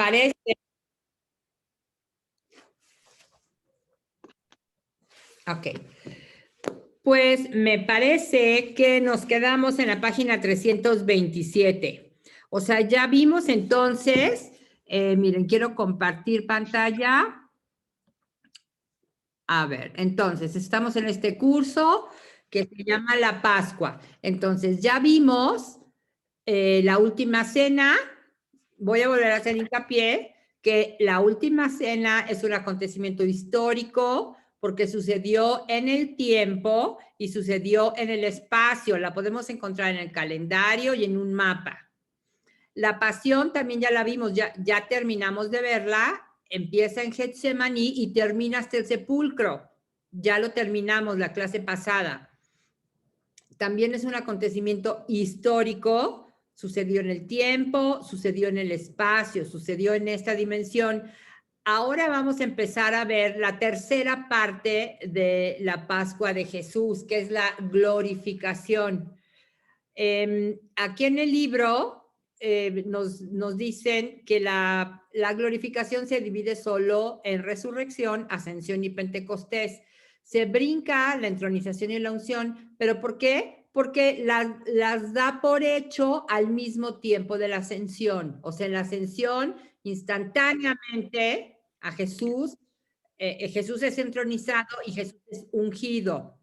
parece? Ok. Pues me parece que nos quedamos en la página 327. O sea, ya vimos entonces, miren, quiero compartir pantalla. A ver, entonces, estamos en este curso que se llama La Pascua. Entonces, ya vimos la última cena. Voy a volver a hacer hincapié que la última cena es un acontecimiento histórico porque sucedió en el tiempo y sucedió en el espacio. La podemos encontrar en el calendario y en un mapa. La pasión también ya la vimos, ya terminamos de verla, empieza en Getsemaní y termina hasta el sepulcro. Ya lo terminamos la clase pasada. También es un acontecimiento histórico, sucedió en el tiempo, sucedió en el espacio, sucedió en esta dimensión. Ahora vamos a empezar a ver la tercera parte de la Pascua de Jesús, que es la glorificación. Aquí en el libro nos dicen que la glorificación se divide solo en resurrección, ascensión y Pentecostés. Se brinca la entronización y la unción, ¿pero por qué? Porque las da por hecho al mismo tiempo de la ascensión. O sea, en la ascensión, instantáneamente a Jesús, Jesús es entronizado y Jesús es ungido.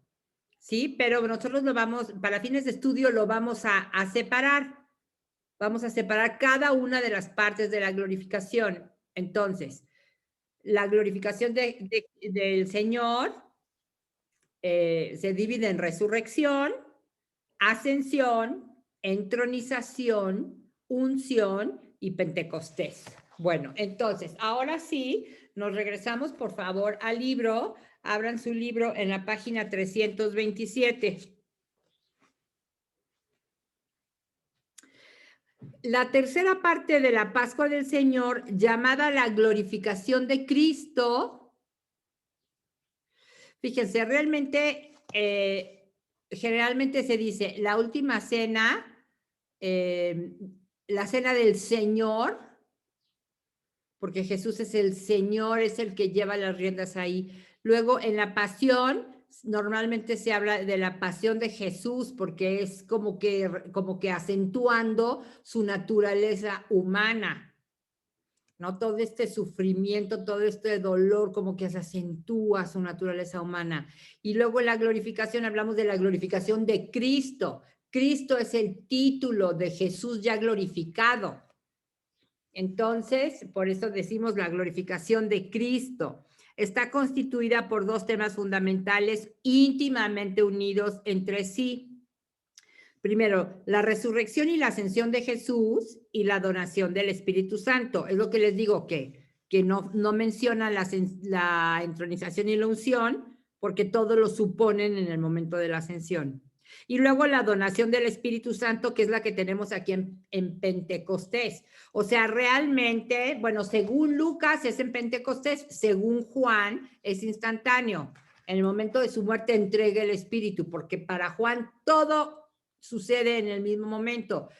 ¿Sí? Pero nosotros lo vamos, para fines de estudio, lo vamos a separar. Vamos a separar cada una de las partes de la glorificación. Entonces, la glorificación del Señor se divide en resurrección, ascensión, entronización, unción y Pentecostés. Bueno, entonces, ahora sí, nos regresamos, por favor, al libro. Abran su libro en la página 327. La tercera parte de la Pascua del Señor, llamada la glorificación de Cristo, fíjense, realmente, generalmente se dice la última cena, la cena del Señor, porque Jesús es el Señor, es el que lleva las riendas ahí. Luego, en la pasión, normalmente se habla de la pasión de Jesús, porque es como que acentuando su naturaleza humana, ¿no? Todo este sufrimiento, todo este dolor, como que se acentúa su naturaleza humana. Y luego en la glorificación hablamos de la glorificación de Cristo. Cristo es el título de Jesús ya glorificado. Entonces, por eso decimos la glorificación de Cristo. Está constituida por dos temas fundamentales íntimamente unidos entre sí. Primero, la resurrección y la ascensión de Jesús y la donación del Espíritu Santo. Es lo que les digo, que no menciona la entronización y la unción, porque todo lo suponen en el momento de la ascensión. Y luego la donación del Espíritu Santo, que es la que tenemos aquí en Pentecostés. O sea, realmente, bueno, según Lucas es en Pentecostés, según Juan es instantáneo. En el momento de su muerte entrega el Espíritu, porque para Juan todo sucede en el mismo momento.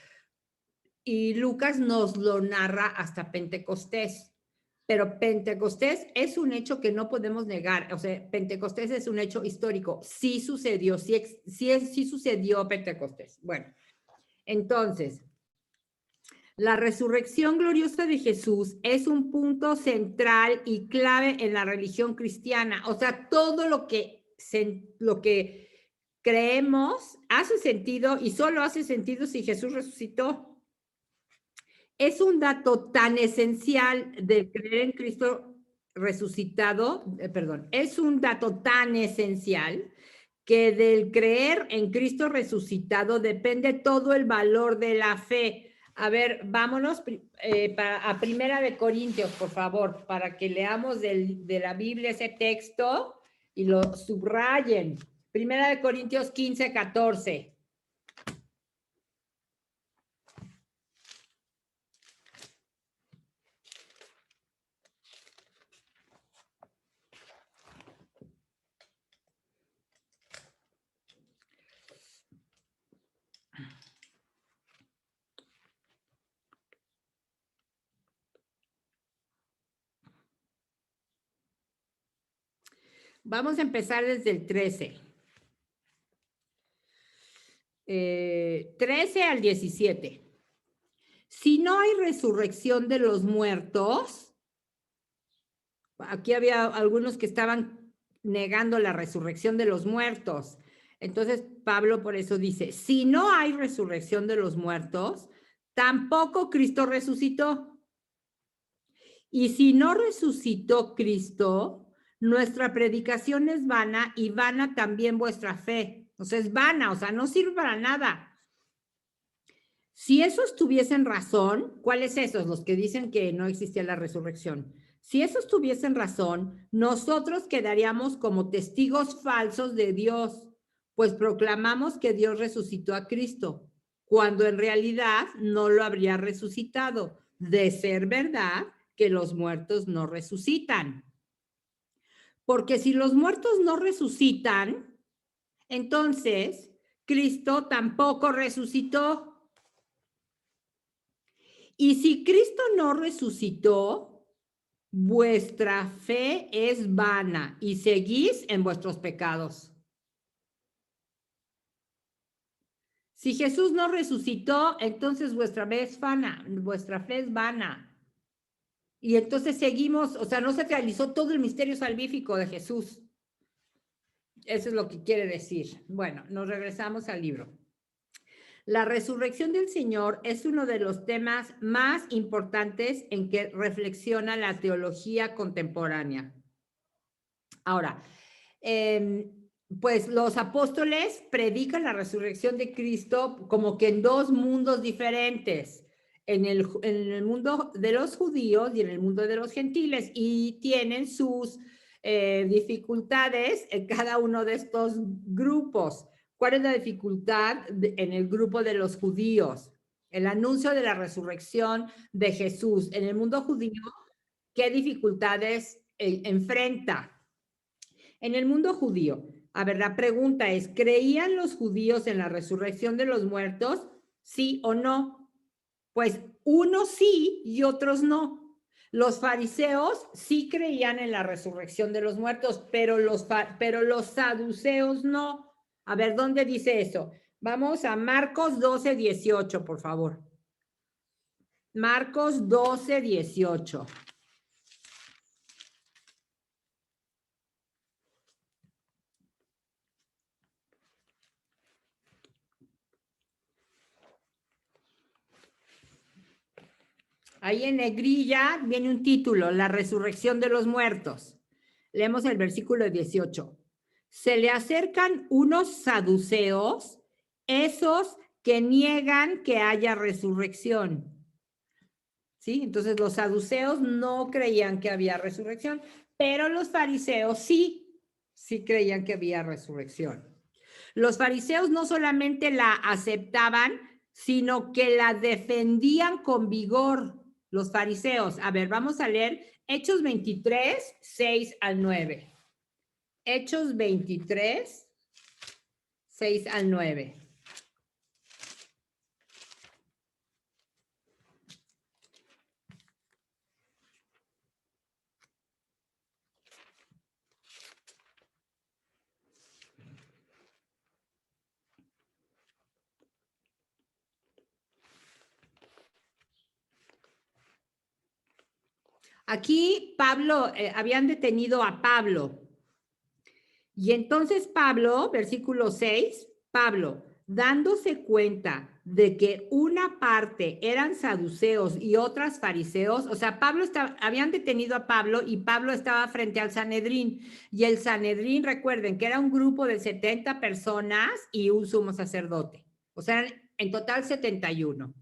Y Lucas nos lo narra hasta Pentecostés. Pero Pentecostés es un hecho que no podemos negar. O sea, Pentecostés es un hecho histórico. Sí sucedió, sí sucedió Pentecostés. Bueno, entonces, la resurrección gloriosa de Jesús es un punto central y clave en la religión cristiana. O sea, todo lo que creemos hace sentido y solo hace sentido si Jesús resucitó. Es un dato tan esencial de creer en Cristo resucitado, es un dato tan esencial que del creer en Cristo resucitado depende todo el valor de la fe. A ver, vámonos a Primera de Corintios, por favor, para que leamos de la Biblia ese texto y lo subrayen. Primera de Corintios 15, 14. Vamos a empezar desde el 13. 13 al 17. Si no hay resurrección de los muertos, aquí había algunos que estaban negando la resurrección de los muertos. Entonces, Pablo por eso dice, si no hay resurrección de los muertos, tampoco Cristo resucitó. Y si no resucitó Cristo, nuestra predicación es vana y vana también vuestra fe. O sea, es vana, o sea, no sirve para nada. Si esos tuviesen razón, ¿cuáles esos? Los que dicen que no existía la resurrección. Si esos tuviesen razón, nosotros quedaríamos como testigos falsos de Dios, pues proclamamos que Dios resucitó a Cristo, cuando en realidad no lo habría resucitado. De ser verdad que los muertos no resucitan. Porque si los muertos no resucitan, entonces Cristo tampoco resucitó. Y si Cristo no resucitó, vuestra fe es vana y seguís en vuestros pecados. Si Jesús no resucitó, entonces vuestra fe es vana, vuestra fe es vana. Y entonces seguimos, o sea, no se realizó todo el misterio salvífico de Jesús. Eso es lo que quiere decir. Bueno, nos regresamos al libro. La resurrección del Señor es uno de los temas más importantes en que reflexiona la teología contemporánea. Ahora, pues los apóstoles predican la resurrección de Cristo como que en dos mundos diferentes, en el mundo de los judíos y en el mundo de los gentiles, y tienen sus dificultades en cada uno de estos grupos. ¿Cuál es la dificultad en el grupo de los judíos? El anuncio de la resurrección de Jesús. En el mundo judío, ¿qué dificultades enfrenta? En el mundo judío, a ver, la pregunta es, ¿creían los judíos en la resurrección de los muertos? ¿Sí o no? Pues unos sí y otros no. Los fariseos sí creían en la resurrección de los muertos, pero los saduceos no. A ver, ¿dónde dice eso? Vamos a Marcos 12, 18, por favor. Marcos 12, 18. Ahí en negrilla viene un título, la resurrección de los muertos. Leemos el versículo 18. Se le acercan unos saduceos, esos que niegan que haya resurrección. ¿Sí? Entonces los saduceos no creían que había resurrección, pero los fariseos sí creían que había resurrección. Los fariseos no solamente la aceptaban, sino que la defendían con vigor. Los fariseos. A ver, vamos a leer Hechos 23, 6 al 9. Hechos 23, 6 al 9. Aquí Pablo, habían detenido a Pablo. Y entonces Pablo, versículo 6, Pablo, dándose cuenta de que una parte eran saduceos y otras fariseos, o sea, habían detenido a Pablo y Pablo estaba frente al Sanedrín. Y el Sanedrín, recuerden que era un grupo de 70 personas y un sumo sacerdote. O sea, en total 71.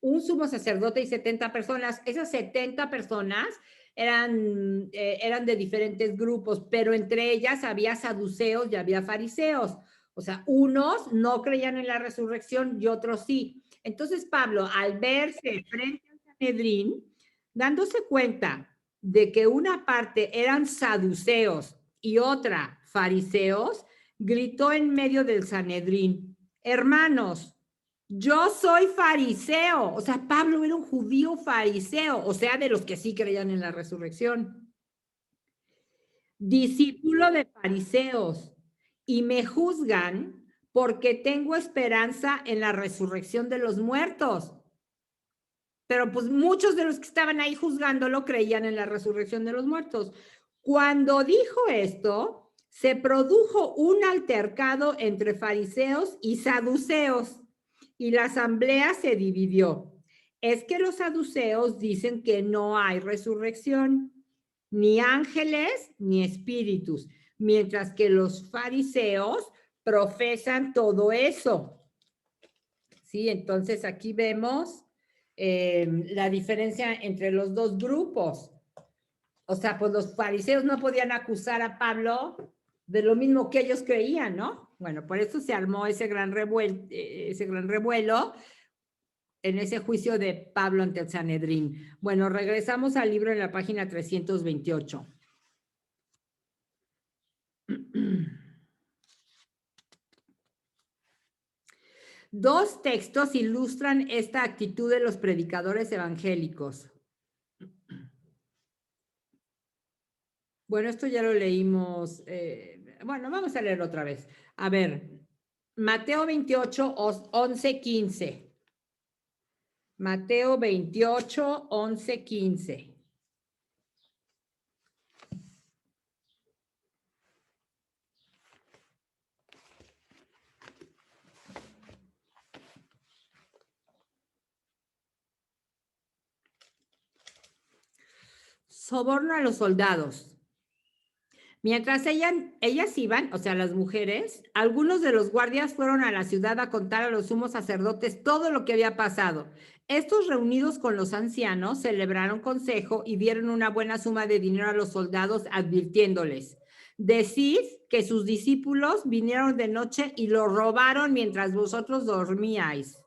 Un sumo sacerdote y 70 personas. Esas 70 personas eran de diferentes grupos, pero entre ellas había saduceos y había fariseos. O sea, unos no creían en la resurrección y otros sí. Entonces Pablo, al verse frente al Sanedrín, dándose cuenta de que una parte eran saduceos y otra fariseos, gritó en medio del Sanedrín: hermanos, yo soy fariseo. O sea, Pablo era un judío fariseo, o sea, de los que sí creían en la resurrección. discípulo de fariseos, y me juzgan porque tengo esperanza en la resurrección de los muertos. Pero pues muchos de los que estaban ahí juzgándolo creían en la resurrección de los muertos. Cuando dijo esto, se produjo un altercado entre fariseos y saduceos, y la asamblea se dividió. Es que los saduceos dicen que no hay resurrección, ni ángeles ni espíritus, mientras que los fariseos profesan todo eso. ¿Sí? Entonces aquí vemos la diferencia entre los dos grupos. O sea, pues los fariseos no podían acusar a Pablo de lo mismo que ellos creían, ¿no? Bueno, por eso se armó ese gran revuelo en ese juicio de Pablo ante el Sanedrín. Bueno, regresamos al libro en la página 328. Dos textos ilustran esta actitud de los predicadores evangélicos. Bueno, esto ya lo leímos. Bueno, vamos a leerlo otra vez. A ver, Mateo 28, 11, 15. Mateo 28, 11, 15. Soborno a los soldados. Mientras ellas iban, o sea, las mujeres, algunos de los guardias fueron a la ciudad a contar a los sumos sacerdotes todo lo que había pasado. Estos, reunidos con los ancianos, celebraron consejo y dieron una buena suma de dinero a los soldados, advirtiéndoles: decid que sus discípulos vinieron de noche y lo robaron mientras vosotros dormíais.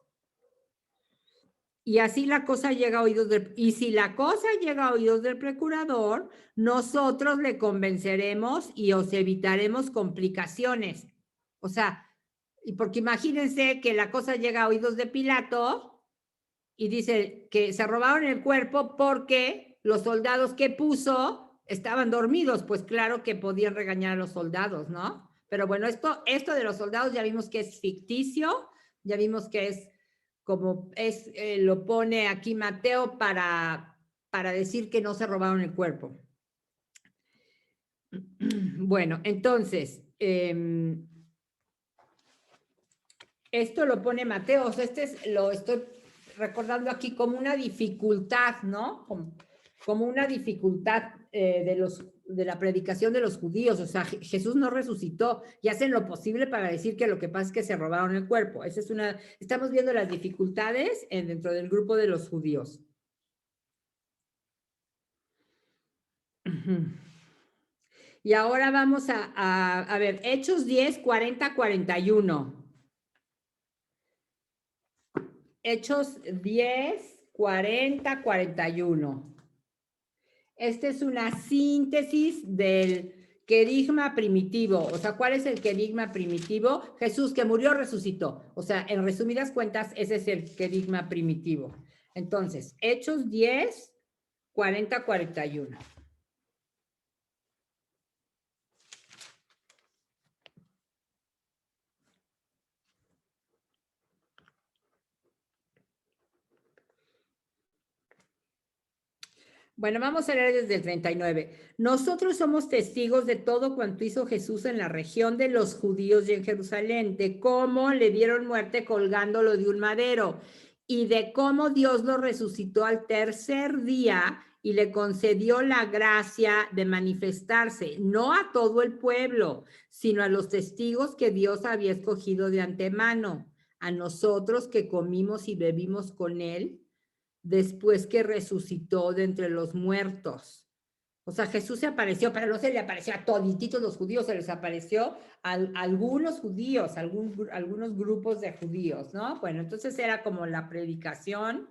Y así la cosa llega a oídos y si la cosa llega a oídos del procurador, nosotros le convenceremos y os evitaremos complicaciones. O sea, y porque imagínense que la cosa llega a oídos de Pilato y dice que se robaron el cuerpo porque los soldados que puso estaban dormidos. Pues claro que podían regañar a los soldados, ¿no? Pero bueno, esto de los soldados ya vimos que es ficticio, ya vimos que es como es, lo pone aquí Mateo para decir que no se robaron el cuerpo. Bueno, entonces, esto lo pone Mateo, o sea, lo estoy recordando aquí como una dificultad, ¿no? Como una dificultad de la predicación de los judíos. O sea, Jesús no resucitó y hacen lo posible para decir que lo que pasa es que se robaron el cuerpo. Esa es estamos viendo las dificultades dentro del grupo de los judíos. Y ahora vamos a ver, Hechos 10, 40, 41. Hechos 10, 40, 41. Esta es una síntesis del querigma primitivo. O sea, ¿cuál es el querigma primitivo? Jesús, que murió, resucitó. O sea, en resumidas cuentas, ese es el querigma primitivo. Entonces, Hechos 10, 40, 41. Bueno, vamos a leer desde el 39. Nosotros somos testigos de todo cuanto hizo Jesús en la región de los judíos y en Jerusalén, de cómo le dieron muerte colgándolo de un madero y de cómo Dios lo resucitó al tercer día y le concedió la gracia de manifestarse, no a todo el pueblo, sino a los testigos que Dios había escogido de antemano, a nosotros que comimos y bebimos con él después que resucitó de entre los muertos. O sea, Jesús se apareció, pero no se le apareció a todititos los judíos, se les apareció a algunos judíos, algunos grupos de judíos, ¿no? Bueno, entonces era como la predicación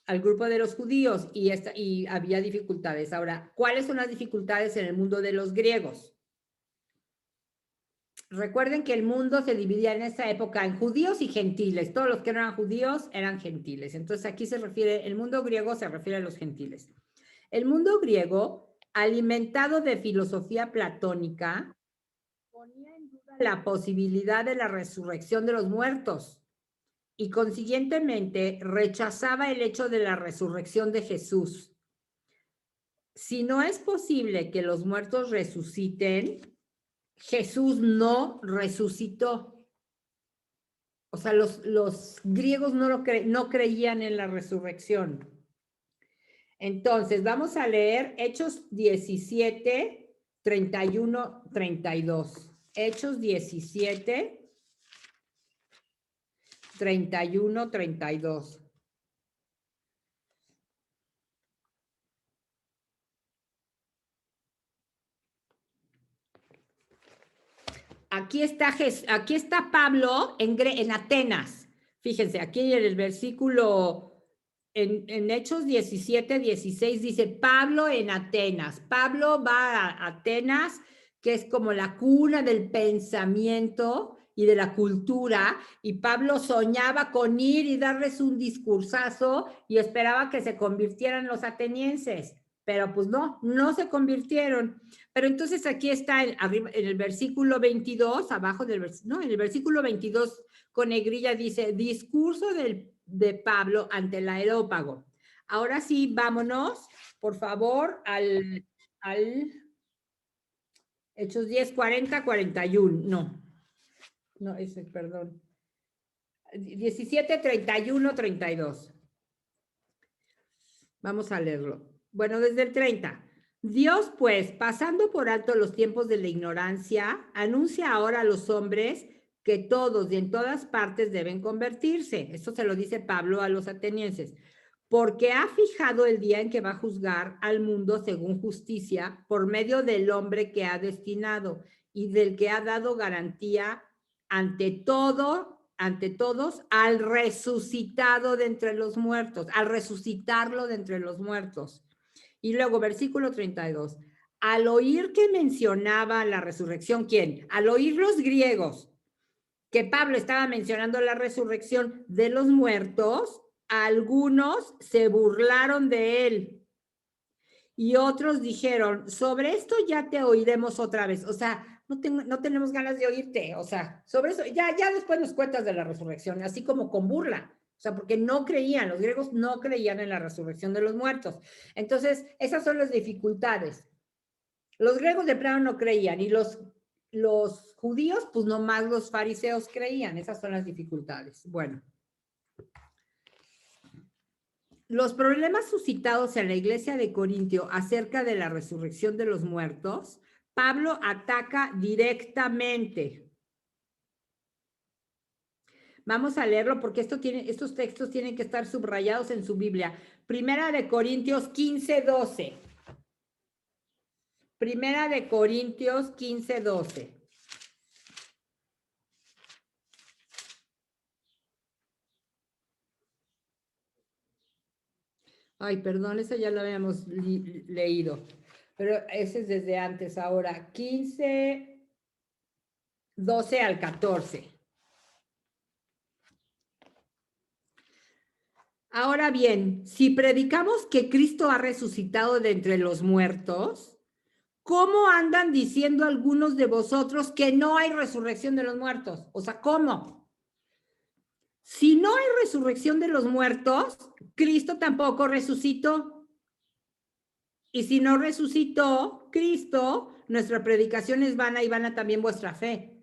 al grupo de los judíos y había dificultades. Ahora, ¿cuáles son las dificultades en el mundo de los griegos? Recuerden que el mundo se dividía en esa época en judíos y gentiles. Todos los que no eran judíos eran gentiles. Entonces aquí el mundo griego se refiere a los gentiles. El mundo griego alimentado de filosofía platónica, ponía en duda la posibilidad de la resurrección de los muertos y consiguientemente rechazaba el hecho de la resurrección de Jesús. Si no es posible que los muertos resuciten, Jesús no resucitó. O sea, los griegos no creían en la resurrección. Entonces, vamos a leer Hechos 17, 31, 32. Hechos 17, 31, 32. Aquí está Pablo en Atenas. Fíjense, aquí en el versículo, en Hechos 17, 16 dice, Pablo en Atenas. Pablo va a Atenas, que es como la cuna del pensamiento y de la cultura, y Pablo soñaba con ir y darles un discursazo y esperaba que se convirtieran los atenienses, pero pues no se convirtieron. Pero entonces aquí está arriba, en el versículo 22, abajo del versículo, en el versículo 22 con negrilla dice, discurso de Pablo ante el Areópago. Ahora sí, vámonos, por favor, al Hechos 10, 40, 41. No, ese, perdón. 17, 31, 32. Vamos a leerlo. Bueno, desde el 30. Dios, pues, pasando por alto los tiempos de la ignorancia, anuncia ahora a los hombres que todos y en todas partes deben convertirse. Esto se lo dice Pablo a los atenienses. Porque ha fijado el día en que va a juzgar al mundo según justicia por medio del hombre que ha destinado y del que ha dado garantía ante todos al resucitado de entre los muertos, al resucitarlo de entre los muertos. Y luego, versículo 32. Al oír que mencionaba la resurrección, ¿quién? Al oír los griegos que Pablo estaba mencionando la resurrección de los muertos, algunos se burlaron de él y otros dijeron, sobre esto ya te oiremos otra vez. O sea, no tenemos ganas de oírte. O sea, sobre eso, ya después nos cuentas de la resurrección, así como con burla. O sea, porque no creían, los griegos no creían en la resurrección de los muertos. Entonces, esas son las dificultades. Los griegos de plano no creían y los judíos, pues nomás los fariseos creían. Esas son las dificultades. Bueno. Los problemas suscitados en la iglesia de Corintio acerca de la resurrección de los muertos, Pablo ataca directamente. Vamos a leerlo porque estos textos tienen que estar subrayados en su Biblia. Primera de Corintios 15, 12. Primera de Corintios 15, 12. Ay, perdón, eso ya lo habíamos leído, pero ese es desde antes. Ahora, 15, 12 al 14. Ahora bien, si predicamos que Cristo ha resucitado de entre los muertos, ¿cómo andan diciendo algunos de vosotros que no hay resurrección de los muertos? O sea, ¿cómo? Si no hay resurrección de los muertos, Cristo tampoco resucitó. Y si no resucitó Cristo, nuestra predicación es vana y vana también vuestra fe.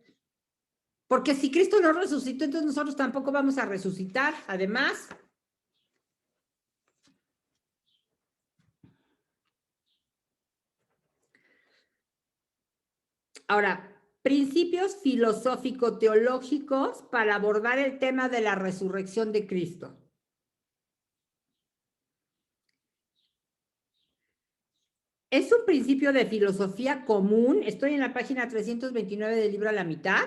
Porque si Cristo no resucitó, entonces nosotros tampoco vamos a resucitar. Además, ahora, principios filosófico-teológicos para abordar el tema de la resurrección de Cristo. Es un principio de filosofía común, estoy en la página 329 del libro a la mitad,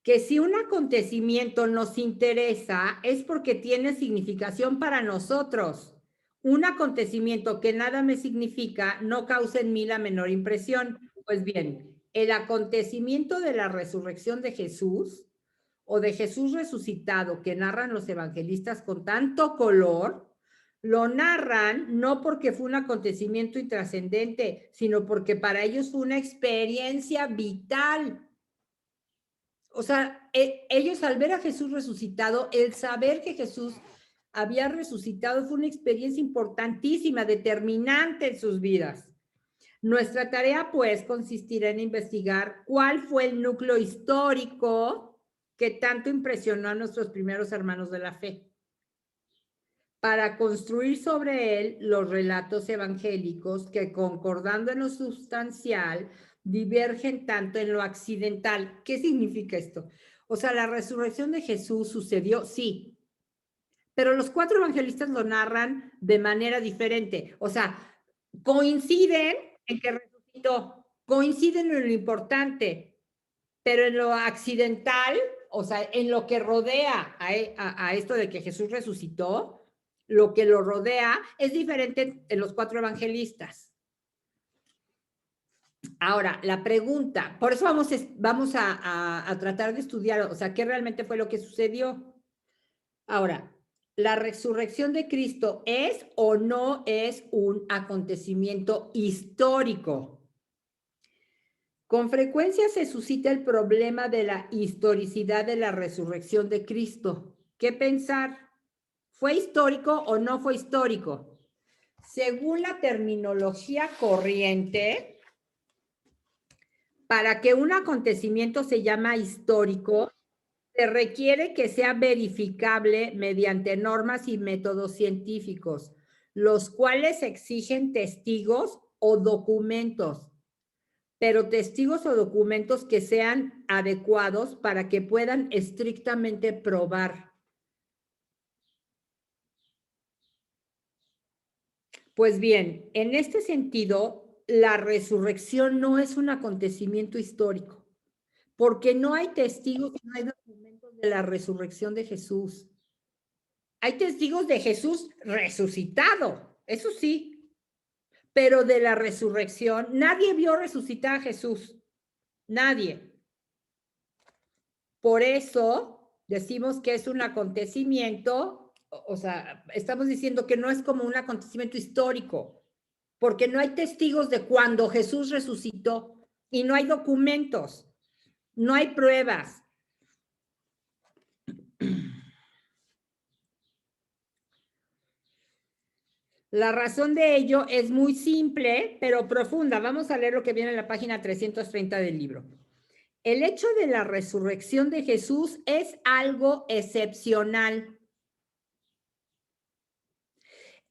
que si un acontecimiento nos interesa es porque tiene significación para nosotros. Un acontecimiento que nada me significa no causa en mí la menor impresión. Pues bien, el acontecimiento de la resurrección de Jesús o de Jesús resucitado que narran los evangelistas con tanto color, Lo narran no porque fue un acontecimiento intrascendente, sino porque para ellos fue una experiencia vital. O sea, ellos al ver a Jesús resucitado, el saber que Jesús había resucitado fue una experiencia importantísima, determinante en sus vidas. Nuestra tarea, pues, consistirá en investigar cuál fue el núcleo histórico que tanto impresionó a nuestros primeros hermanos de la fe, para construir sobre él los relatos evangélicos que, concordando en lo sustancial, divergen tanto en lo accidental. ¿Qué significa esto? O sea, la resurrección de Jesús sucedió, sí, pero los 4 evangelistas lo narran de manera diferente. O sea, coinciden en que resucitó, coinciden en lo importante, pero en lo accidental, o sea, en lo que rodea a esto de que Jesús resucitó, lo que lo rodea es diferente en los 4 evangelistas. Ahora, la pregunta, por eso vamos a tratar de estudiar, o sea, qué realmente fue lo que sucedió. Ahora, ¿la resurrección de Cristo es o no es un acontecimiento histórico? Con frecuencia se suscita el problema de la historicidad de la resurrección de Cristo. ¿Qué pensar? ¿Fue histórico o no fue histórico? Según la terminología corriente, para que un acontecimiento se llame histórico, se requiere que sea verificable mediante normas y métodos científicos, los cuales exigen testigos o documentos, pero testigos o documentos que sean adecuados para que puedan estrictamente probar. Pues bien, en este sentido, la resurrección no es un acontecimiento histórico, porque no hay testigos, no hay documentos de la resurrección de Jesús. Hay testigos de Jesús resucitado, eso sí, pero de la resurrección, nadie vio resucitar a Jesús, nadie. Por eso decimos que es un acontecimiento, o sea, estamos diciendo que no es como un acontecimiento histórico, porque no hay testigos de cuando Jesús resucitó y no hay documentos, no hay pruebas. La razón de ello es muy simple, pero profunda. Vamos a leer lo que viene en la página 330 del libro. El hecho de la resurrección de Jesús es algo excepcional.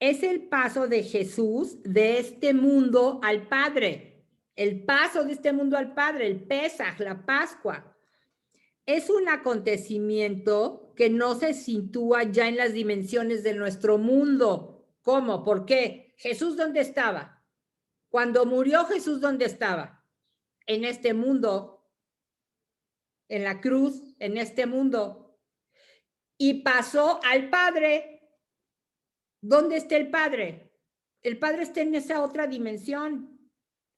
Es el paso de Jesús de este mundo al Padre. El paso de este mundo al Padre, el Pesaj, la Pascua. Es un acontecimiento que no se sitúa ya en las dimensiones de nuestro mundo. ¿Cómo? ¿Por qué? Jesús, ¿dónde estaba? Cuando murió Jesús, ¿dónde estaba? En este mundo, en la cruz, en este mundo. Y pasó al Padre. ¿Dónde está el Padre? El Padre está en esa otra dimensión.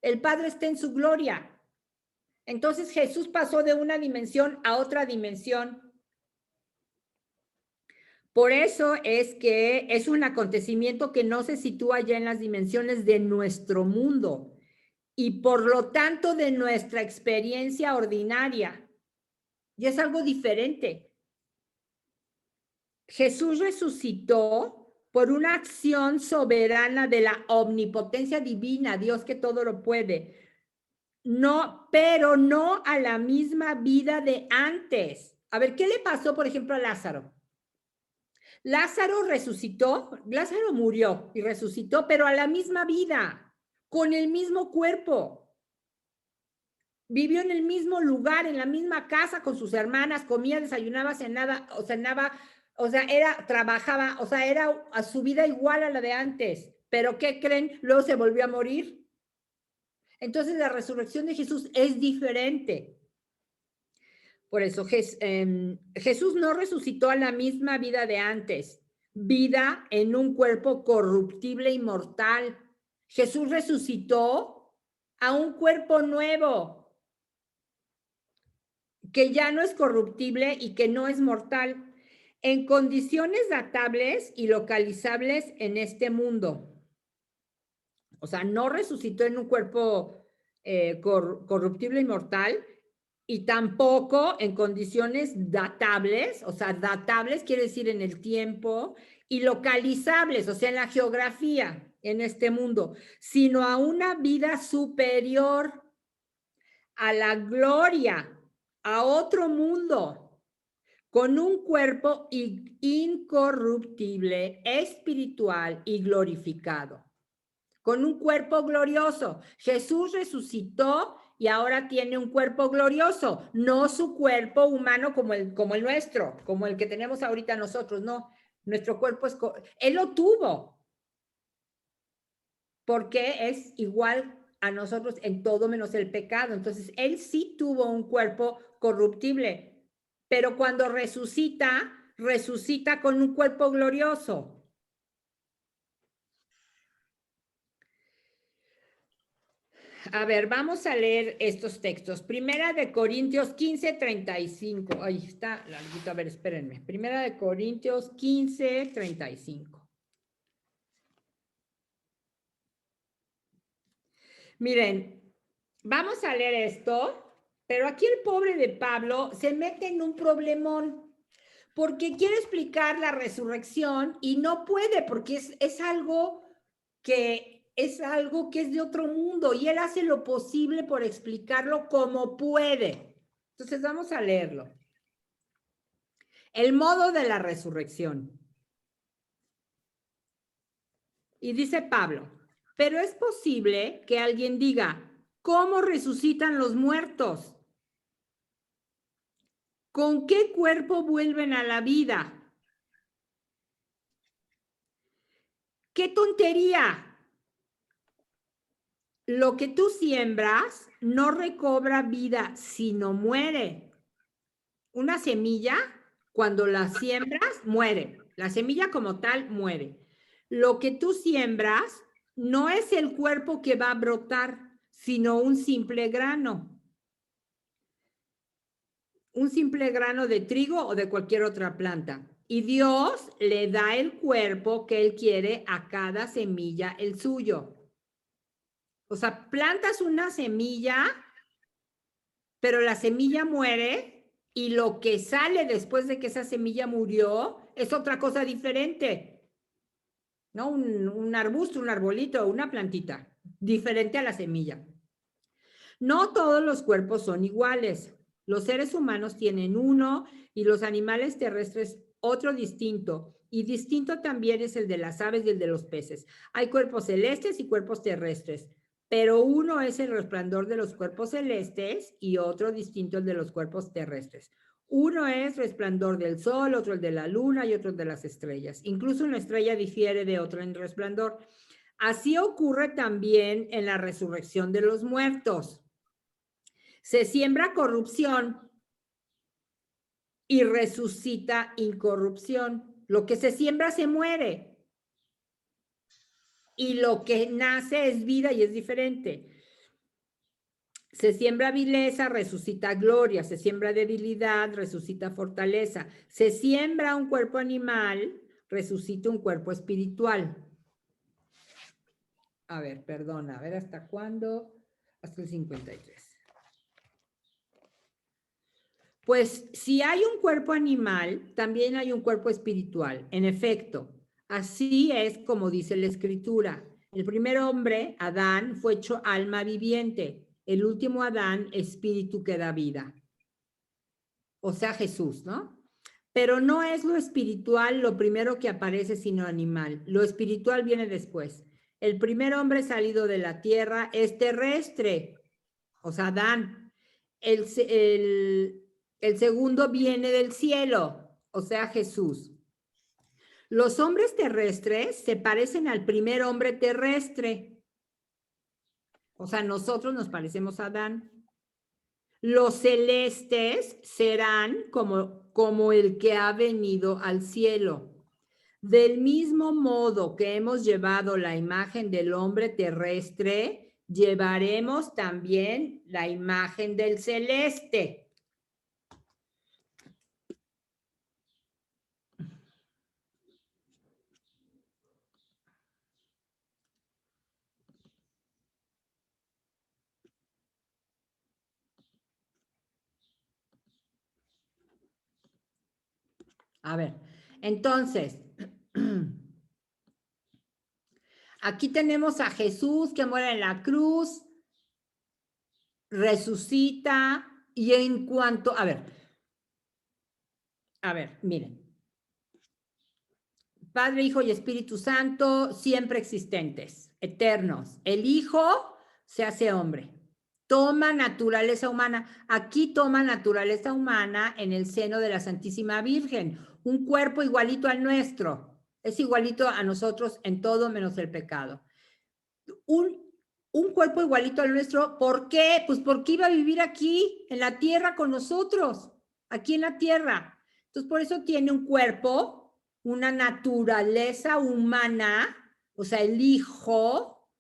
El Padre está en su gloria. Entonces Jesús pasó de una dimensión a otra dimensión. Por eso es que es un acontecimiento que no se sitúa ya en las dimensiones de nuestro mundo y por lo tanto de nuestra experiencia ordinaria. Y es algo diferente. Jesús resucitó por una acción soberana de la omnipotencia divina, Dios que todo lo puede. No, pero no a la misma vida de antes. A ver, ¿qué le pasó, por ejemplo, a Lázaro? Lázaro resucitó, Lázaro murió y resucitó, pero a la misma vida, con el mismo cuerpo. Vivió en el mismo lugar, en la misma casa con sus hermanas, comía, desayunaba, cenaba, o sea, trabajaba, o sea, era a su vida igual a la de antes. Pero ¿qué creen? Luego se volvió a morir. Entonces la resurrección de Jesús es diferente. Por eso Jesús no resucitó a la misma vida de antes, vida en un cuerpo corruptible y mortal. Jesús resucitó a un cuerpo nuevo, que ya no es corruptible y que no es mortal. en condiciones datables y localizables en este mundo. O sea, no resucitó en un cuerpo corruptible y mortal, y tampoco en condiciones datables, o sea, datables quiere decir en el tiempo, y localizables, o sea, en la geografía, en este mundo, sino a una vida superior, a la gloria, a otro mundo, con un cuerpo incorruptible, espiritual y glorificado. Con un cuerpo glorioso. Jesús resucitó y ahora tiene un cuerpo glorioso, no su cuerpo humano como el nuestro, como el que tenemos ahorita nosotros, no. Nuestro cuerpo es, él lo tuvo, porque es igual a nosotros en todo menos el pecado. Entonces, él sí tuvo un cuerpo corruptible, pero cuando resucita, resucita con un cuerpo glorioso. A ver, vamos a leer estos textos. Primera de Corintios 15, 35. Ahí está, larguito. A ver, espérenme. Primera de Corintios 15, 35. Miren, vamos a leer esto, pero aquí el pobre de Pablo se mete en un problemón porque quiere explicar la resurrección y no puede porque es algo que es de otro mundo y él hace lo posible por explicarlo como puede. Entonces vamos a leerlo. El modo de la resurrección. Y dice Pablo, pero es posible que alguien diga, ¿cómo resucitan los muertos? ¿Con qué cuerpo vuelven a la vida? ¡Qué tontería! Lo que tú siembras no recobra vida, sino muere. Una semilla, cuando la siembras, muere. La semilla como tal muere. Lo que tú siembras no es el cuerpo que va a brotar, sino un simple grano. Un simple grano de trigo o de cualquier otra planta. Y Dios le da el cuerpo que Él quiere a cada semilla el suyo. O sea, plantas una semilla, pero la semilla muere y lo que sale después de que esa semilla murió es otra cosa diferente. ¿No? Un arbusto, un arbolito, una plantita, diferente a la semilla. No todos los cuerpos son iguales. Los seres humanos tienen uno y los animales terrestres otro distinto. Y distinto también es el de las aves y el de los peces. Hay cuerpos celestes y cuerpos terrestres, pero uno es el resplandor de los cuerpos celestes y otro distinto el de los cuerpos terrestres. Uno es resplandor del sol, otro el de la luna y otro el de las estrellas. Incluso una estrella difiere de otra en resplandor. Así ocurre también en la resurrección de los muertos. Se siembra corrupción y resucita incorrupción. Lo que se siembra se muere. Y lo que nace es vida y es diferente. Se siembra vileza, resucita gloria. Se siembra debilidad, resucita fortaleza. Se siembra un cuerpo animal, resucita un cuerpo espiritual. A ver, perdona, a ver hasta cuándo. Hasta el 53. Pues si hay un cuerpo animal, también hay un cuerpo espiritual. En efecto, así es como dice la Escritura. El primer hombre, Adán, fue hecho alma viviente. El último Adán, espíritu que da vida. O sea, Jesús, ¿no? Pero no es lo espiritual lo primero que aparece, sino animal. Lo espiritual viene después. El primer hombre salido de la tierra es terrestre, o sea, Adán. El segundo viene del cielo, o sea, Jesús. Los hombres terrestres se parecen al primer hombre terrestre. O sea, nosotros nos parecemos a Adán. Los celestes serán como el que ha venido al cielo. Del mismo modo que hemos llevado la imagen del hombre terrestre, llevaremos también la imagen del celeste. A ver, entonces, aquí tenemos a Jesús que muere en la cruz, resucita, y en cuanto, a ver, miren. Padre, Hijo y Espíritu Santo, siempre existentes, eternos. El Hijo se hace hombre, toma naturaleza humana. Aquí toma naturaleza humana en el seno de la Santísima Virgen, un cuerpo igualito al nuestro. Es igualito a nosotros en todo menos el pecado. Un cuerpo igualito al nuestro, ¿por qué? Pues porque iba a vivir aquí, en la tierra con nosotros, aquí en la tierra. Entonces, por eso tiene un cuerpo, una naturaleza humana, o sea, el Hijo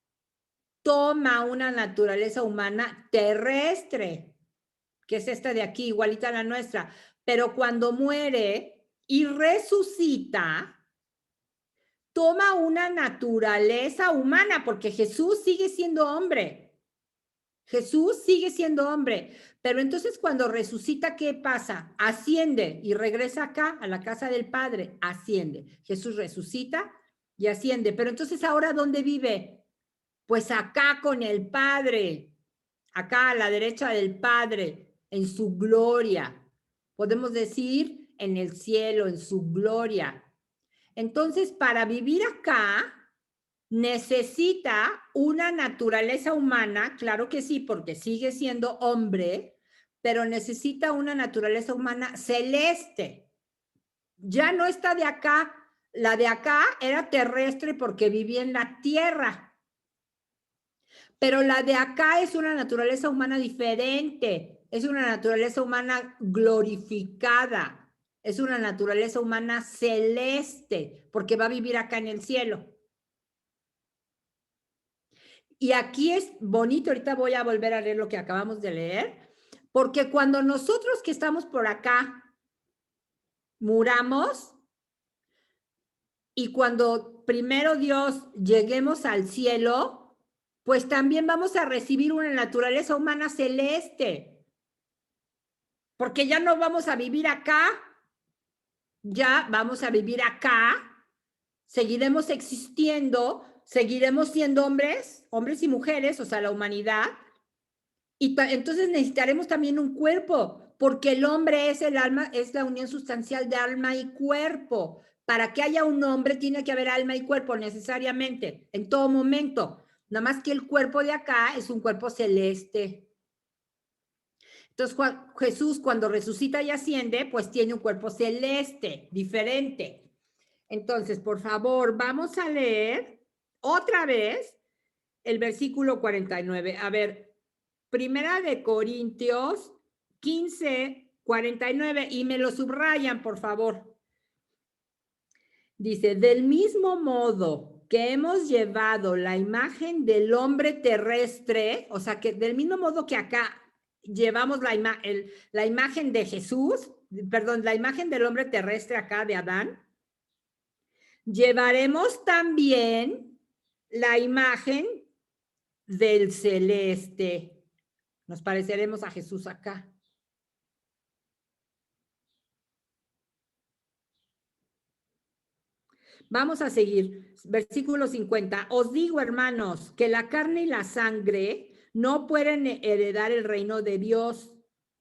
toma una naturaleza humana terrestre, que es esta de aquí, igualita a la nuestra, pero cuando muere y resucita, toma una naturaleza humana, porque Jesús sigue siendo hombre. Jesús sigue siendo hombre, pero entonces cuando resucita, ¿qué pasa? Asciende y regresa acá a la casa del Padre, asciende. Jesús resucita y asciende, pero entonces ahora ¿dónde vive? Pues acá con el Padre, acá a la derecha del Padre, en su gloria. Podemos decir en el cielo, en su gloria. Entonces, para vivir acá, necesita una naturaleza humana, claro que sí, porque sigue siendo hombre, pero necesita una naturaleza humana celeste. Ya no está de acá. La de acá era terrestre porque vivía en la tierra. Pero la de acá es una naturaleza humana diferente. Es una naturaleza humana glorificada. Es una naturaleza humana celeste, porque va a vivir acá en el cielo. Y aquí es bonito, ahorita voy a volver a leer lo que acabamos de leer, porque cuando nosotros que estamos por acá muramos y cuando primero Dios lleguemos al cielo, pues también vamos a recibir una naturaleza humana celeste, porque ya no vamos a vivir acá, ya vamos a vivir acá, seguiremos existiendo, seguiremos siendo hombres, hombres y mujeres, o sea, la humanidad. Y entonces necesitaremos también un cuerpo, porque el hombre es el alma, es la unión sustancial de alma y cuerpo. Para que haya un hombre tiene que haber alma y cuerpo necesariamente, en todo momento. Nada más que el cuerpo de acá es un cuerpo celeste. Entonces Jesús cuando resucita y asciende, pues tiene un cuerpo celeste, diferente. Entonces, por favor, vamos a leer otra vez el versículo 49. A ver, Primera de Corintios 15, 49, y me lo subrayan, por favor. Dice, del mismo modo que hemos llevado la imagen del hombre terrestre, o sea, que del mismo modo que acá llevamos la imagen de Jesús, perdón, la imagen del hombre terrestre acá de Adán, llevaremos también la imagen del celeste. Nos pareceremos a Jesús acá. Vamos a seguir. Versículo 50. Os digo, hermanos, que la carne y la sangre no pueden heredar el reino de Dios,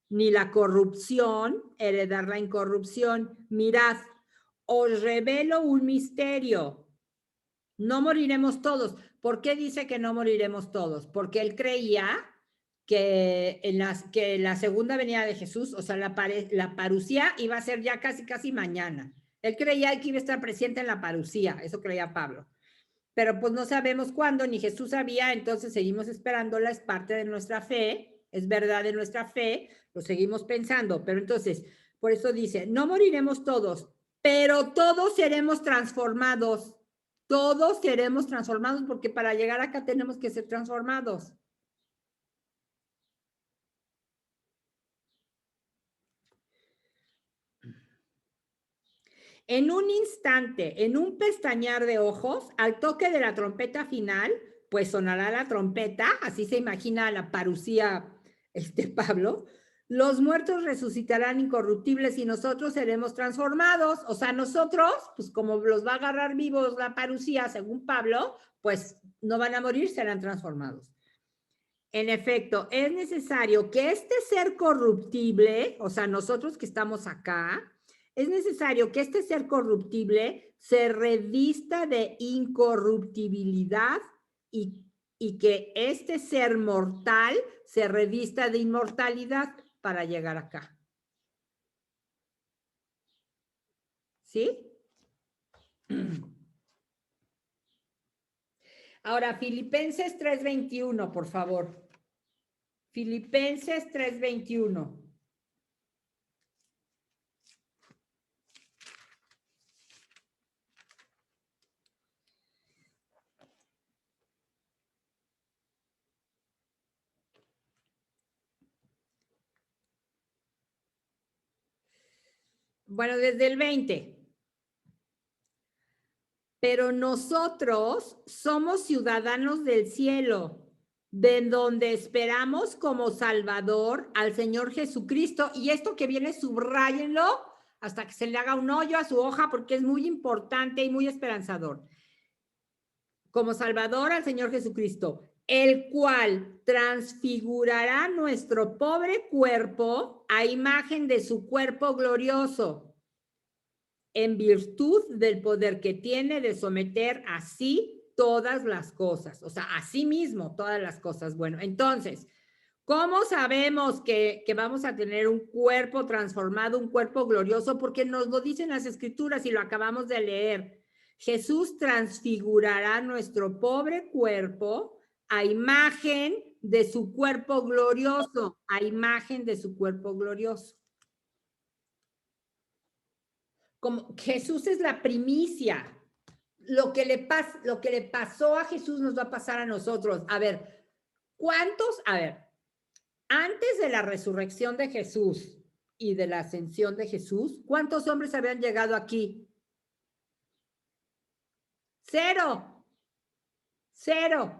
ni la corrupción heredar la incorrupción. Mirad, os revelo un misterio. No moriremos todos. ¿Por qué dice que no moriremos todos? Porque él creía que en la segunda venida de Jesús, o sea, la parucía iba a ser ya casi mañana. Él creía que iba a estar presente en la parucía, eso creía Pablo. Pero pues no sabemos cuándo, ni Jesús sabía, entonces seguimos esperándola, es parte de nuestra fe, es verdad de nuestra fe, lo seguimos pensando. Pero entonces, por eso dice, no moriremos todos, pero todos seremos transformados. Todos seremos transformados porque para llegar acá tenemos que ser transformados. En un instante, en un pestañear de ojos, al toque de la trompeta final, pues sonará la trompeta, así se imagina la parucía Pablo, Los muertos resucitarán incorruptibles y nosotros seremos transformados. O sea, nosotros, pues como los va a agarrar vivos la parucía, según Pablo, pues no van a morir, serán transformados. En efecto, es necesario que este ser corruptible, o sea, nosotros que estamos acá, es necesario que este ser corruptible se revista de incorruptibilidad y que este ser mortal se revista de inmortalidad para llegar acá. ¿Sí? Ahora, Filipenses 3:21, por favor. Filipenses 3:21. Bueno, desde el 20. Pero nosotros somos ciudadanos del cielo, de donde esperamos como Salvador al Señor Jesucristo. Y esto que viene, subráyenlo hasta que se le haga un hoyo a su hoja, porque es muy importante y muy esperanzador. Como Salvador al Señor Jesucristo, el cual transfigurará nuestro pobre cuerpo a imagen de su cuerpo glorioso, en virtud del poder que tiene de someter a sí todas las cosas, o sea, a sí mismo todas las cosas. Bueno, entonces, ¿cómo sabemos que vamos a tener un cuerpo transformado, un cuerpo glorioso? Porque nos lo dicen las escrituras y lo acabamos de leer. Jesús transfigurará nuestro pobre cuerpo a imagen de su cuerpo glorioso, a imagen de su cuerpo glorioso. Como Jesús es la primicia. Lo que le pasó a Jesús nos va a pasar a nosotros. A ver, antes de la resurrección de Jesús y de la ascensión de Jesús, ¿cuántos hombres habían llegado aquí? 0. 0.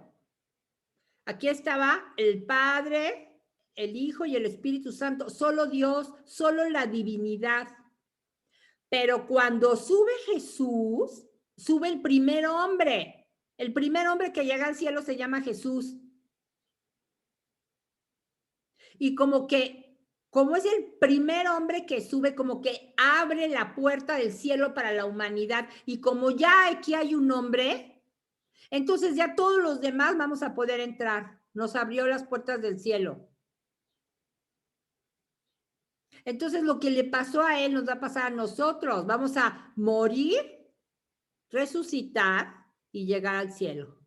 Aquí estaba el Padre, el Hijo y el Espíritu Santo, solo Dios, solo la divinidad. Pero cuando sube Jesús, sube el primer hombre. El primer hombre que llega al cielo se llama Jesús. Y como es el primer hombre que sube, como que abre la puerta del cielo para la humanidad. Y como ya aquí hay un hombre, entonces ya todos los demás vamos a poder entrar. Nos abrió las puertas del cielo. Entonces lo que le pasó a él nos va a pasar a nosotros. Vamos a morir, resucitar y llegar al cielo.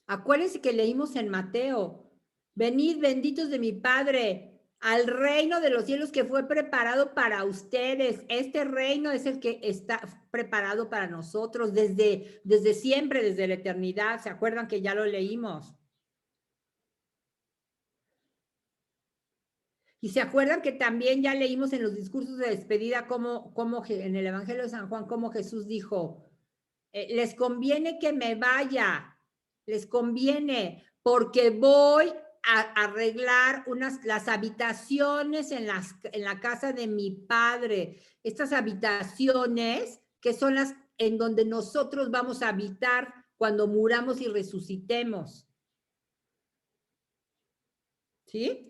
Acuérdense que leímos en Mateo, venid benditos de mi Padre al reino de los cielos que fue preparado para ustedes. Este reino es el que está preparado para nosotros desde siempre, desde la eternidad. ¿Se acuerdan que ya lo leímos? Y se acuerdan que también ya leímos en los discursos de despedida cómo en el Evangelio de San Juan, cómo Jesús dijo, les conviene que me vaya, les conviene, porque voy a arreglar las habitaciones en la casa de mi Padre. Estas habitaciones que son las en donde nosotros vamos a habitar cuando muramos y resucitemos. ¿Sí?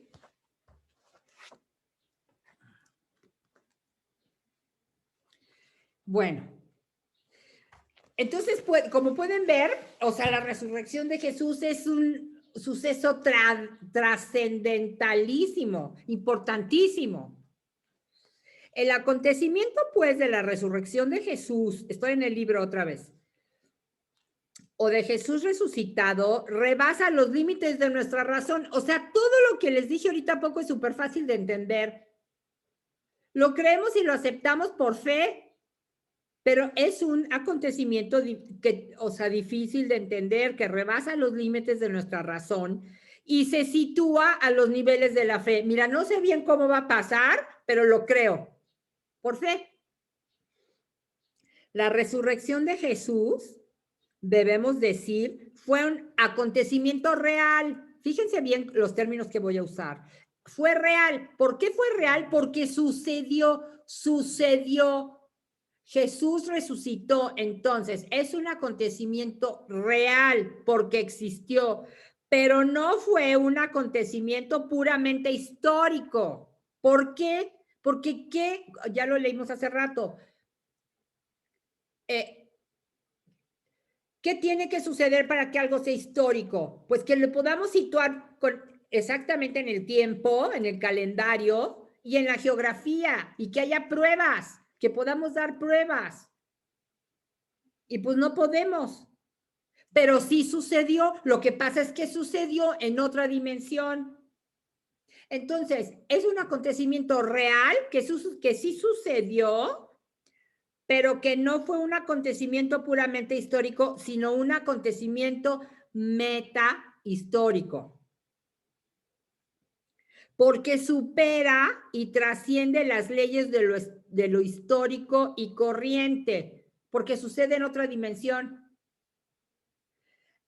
Bueno, entonces, como pueden ver, o sea, la resurrección de Jesús es un suceso trascendentalísimo, importantísimo. El acontecimiento, pues, de la resurrección de Jesús, estoy en el libro otra vez, o de Jesús resucitado, rebasa los límites de nuestra razón. O sea, todo lo que les dije ahorita poco es súper fácil de entender. Lo creemos y lo aceptamos por fe, pero es un acontecimiento difícil de entender, que rebasa los límites de nuestra razón y se sitúa a los niveles de la fe. Mira, no sé bien cómo va a pasar, pero lo creo, por fe. La resurrección de Jesús debemos decir, fue un acontecimiento real. Fíjense bien los términos que voy a usar. Fue real. ¿Por qué fue real? Porque sucedió. Jesús resucitó. Entonces, es un acontecimiento real porque existió, pero no fue un acontecimiento puramente histórico. ¿Por qué? Porque, ¿qué? Ya lo leímos hace rato. ¿Qué tiene que suceder para que algo sea histórico? Pues que lo podamos situar exactamente en el tiempo, en el calendario y en la geografía, y que haya pruebas, que podamos dar pruebas. Y pues no podemos. Pero sí sucedió. Lo que pasa es que sucedió en otra dimensión. Entonces, es un acontecimiento real que sí sucedió, pero que no fue un acontecimiento puramente histórico, sino un acontecimiento metahistórico. Porque supera y trasciende las leyes de lo histórico y corriente, porque sucede en otra dimensión.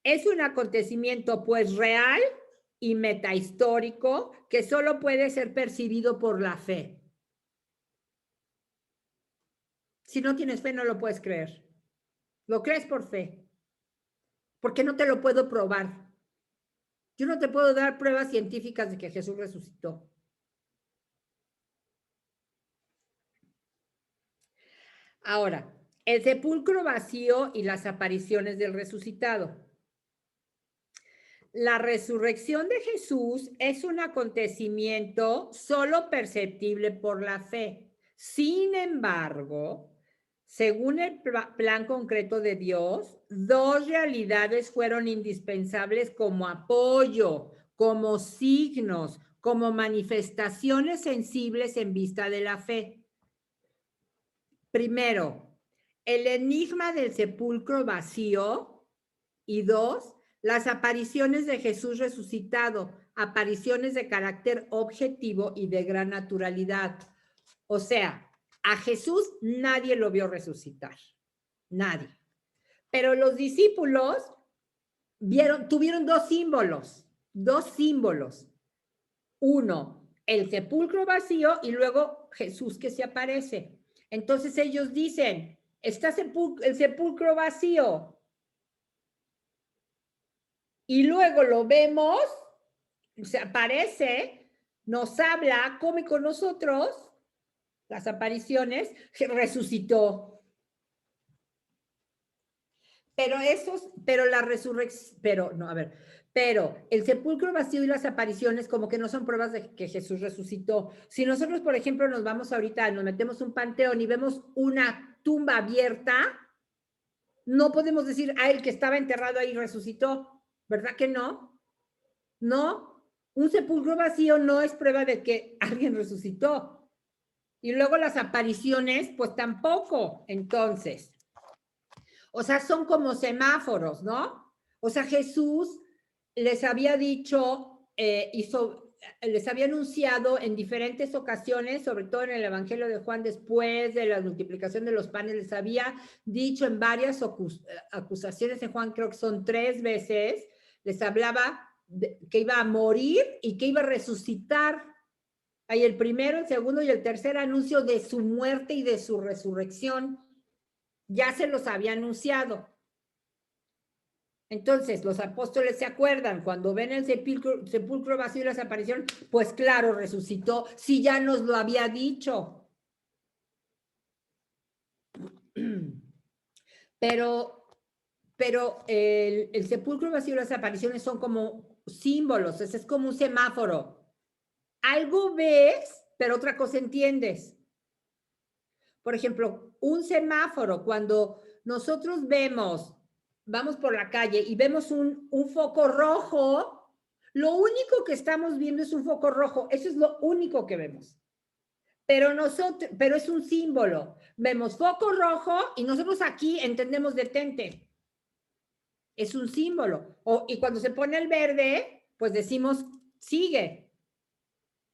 Es un acontecimiento pues real y metahistórico que solo puede ser percibido por la fe. Si no tienes fe, no lo puedes creer. Lo crees por fe, porque no te lo puedo probar. Yo no te puedo dar pruebas científicas de que Jesús resucitó. Ahora, el sepulcro vacío y las apariciones del resucitado. La resurrección de Jesús es un acontecimiento solo perceptible por la fe. Sin embargo, según el plan concreto de Dios, dos realidades fueron indispensables como apoyo, como signos, como manifestaciones sensibles en vista de la fe. Primero, el enigma del sepulcro vacío, y dos, las apariciones de Jesús resucitado, apariciones de carácter objetivo y de gran naturalidad. O sea, a Jesús nadie lo vio resucitar, nadie. Pero los discípulos tuvieron dos símbolos. Uno, el sepulcro vacío y luego Jesús que se aparece. Entonces ellos dicen, está el sepulcro vacío. Y luego lo vemos, se aparece, nos habla, come con nosotros, las apariciones, resucitó. Pero la resurrección, pero el sepulcro vacío y las apariciones como que no son pruebas de que Jesús resucitó. Si nosotros, por ejemplo, nos vamos ahorita, nos metemos un panteón y vemos una tumba abierta, no podemos decir, el que estaba enterrado ahí resucitó, ¿verdad que no? No, un sepulcro vacío no es prueba de que alguien resucitó. Y luego las apariciones, pues tampoco. Entonces, o sea, son como semáforos, ¿no? O sea, Jesús les había dicho, les había anunciado en diferentes ocasiones, sobre todo en el Evangelio de Juan, después de la multiplicación de los panes, les había dicho en varias acusaciones en Juan, creo que son 3 veces, les hablaba que iba a morir y que iba a resucitar. Hay el primero, el segundo y el tercer anuncio de su muerte y de su resurrección. Ya se los había anunciado. Entonces, los apóstoles se acuerdan, cuando ven el sepulcro vacío y las apariciones, pues claro, resucitó, si ya nos lo había dicho. Pero el sepulcro vacío y las apariciones son como símbolos, es como un semáforo. Algo ves, pero otra cosa entiendes. Por ejemplo, un semáforo, cuando nosotros vamos por la calle y vemos un foco rojo, lo único que estamos viendo es un foco rojo, eso es lo único que vemos. Pero es un símbolo. Vemos foco rojo y nosotros aquí entendemos detente. Es un símbolo. Y cuando se pone el verde, pues decimos sigue.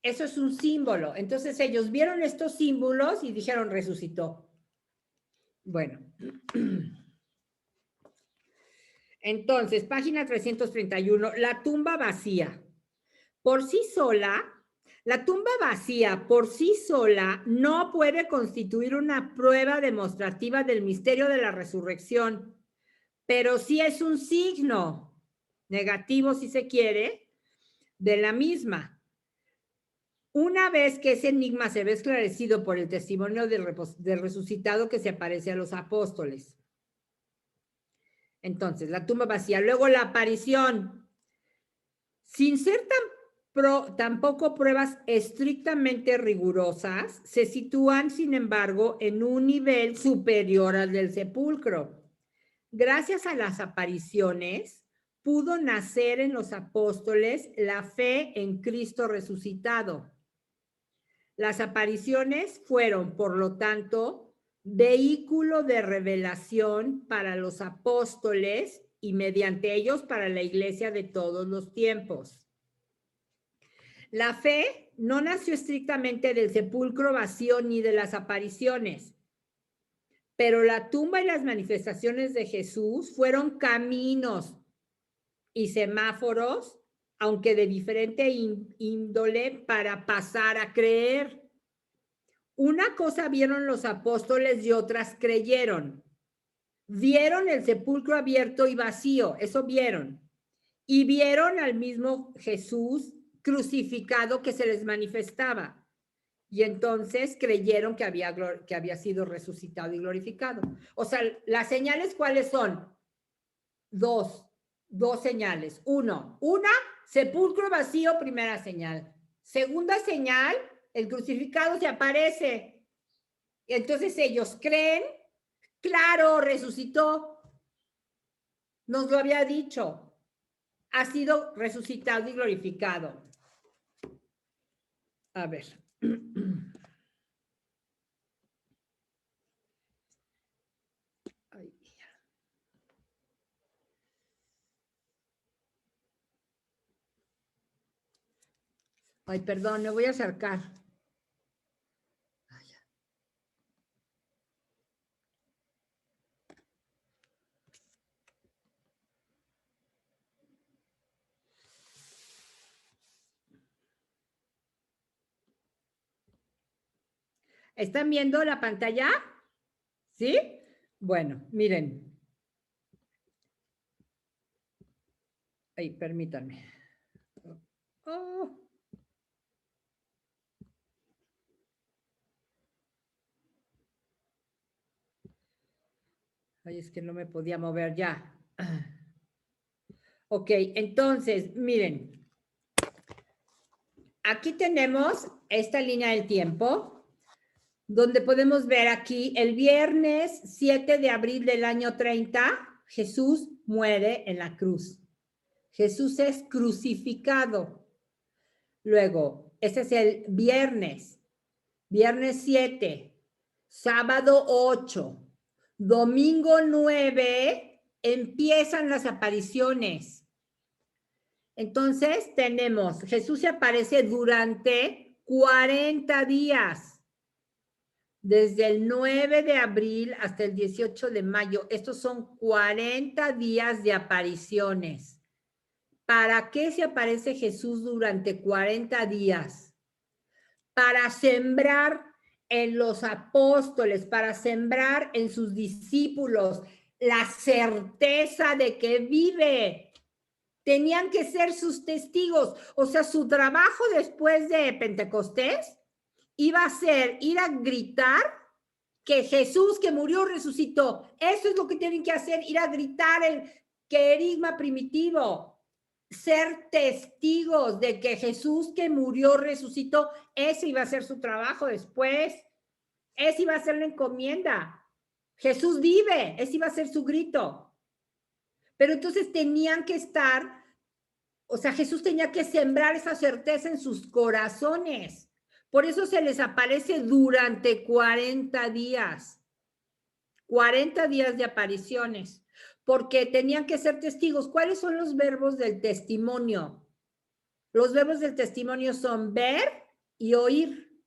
Eso es un símbolo. Entonces ellos vieron estos símbolos y dijeron resucitó. Bueno. Entonces, página 331, la tumba vacía. Por sí sola, la tumba vacía por sí sola no puede constituir una prueba demostrativa del misterio de la resurrección, pero sí es un signo negativo, si se quiere, de la misma. Una vez que ese enigma se ve esclarecido por el testimonio del resucitado que se aparece a los apóstoles. Entonces, la tumba vacía. Luego la aparición. Sin ser tampoco pruebas estrictamente rigurosas, se sitúan, sin embargo, en un nivel superior al del sepulcro. Gracias a las apariciones, pudo nacer en los apóstoles la fe en Cristo resucitado. Las apariciones fueron, por lo tanto, vehículo de revelación para los apóstoles y mediante ellos para la iglesia de todos los tiempos. La fe no nació estrictamente del sepulcro vacío ni de las apariciones, pero la tumba y las manifestaciones de Jesús fueron caminos y semáforos, aunque de diferente índole, para pasar a creer. Una cosa vieron los apóstoles y otras creyeron. Vieron el sepulcro abierto y vacío, eso vieron. Y vieron al mismo Jesús crucificado que se les manifestaba. Y entonces creyeron que había sido resucitado y glorificado. O sea, las señales, ¿cuáles son? Dos señales. Una, sepulcro vacío, primera señal. Segunda señal, el crucificado se aparece. Y entonces ellos creen, claro, resucitó. Nos lo había dicho. Ha sido resucitado y glorificado. A ver. Ay, perdón, me voy a acercar. ¿Están viendo la pantalla? ¿Sí? Bueno, miren. Ay, permítanme. Oh. Ay, es que no me podía mover ya. Ok, entonces, miren. Aquí tenemos esta línea del tiempo, donde podemos ver aquí el viernes 7 de abril del año 30, Jesús muere en la cruz. Jesús es crucificado. Luego, este es el viernes 7, sábado 8, domingo 9, empiezan las apariciones. Entonces tenemos, Jesús se aparece durante 40 días, desde el 9 de abril hasta el 18 de mayo. Estos son 40 días de apariciones. ¿Para qué se aparece Jesús durante 40 días? Para sembrar en los apóstoles, para sembrar en sus discípulos la certeza de que vive. Tenían que ser sus testigos. O sea, su trabajo después de Pentecostés iba a ser ir a gritar que Jesús que murió resucitó. Eso es lo que tienen que hacer, ir a gritar el querigma primitivo. Ser testigos de que Jesús que murió resucitó. Ese iba a ser su trabajo después. Ese iba a ser la encomienda. Jesús vive. Ese iba a ser su grito. Pero entonces tenían que estar, o sea, Jesús tenía que sembrar esa certeza en sus corazones. Por eso se les aparece durante 40 días. 40 días de apariciones, porque tenían que ser testigos. ¿Cuáles son los verbos del testimonio? Los verbos del testimonio son ver y oír.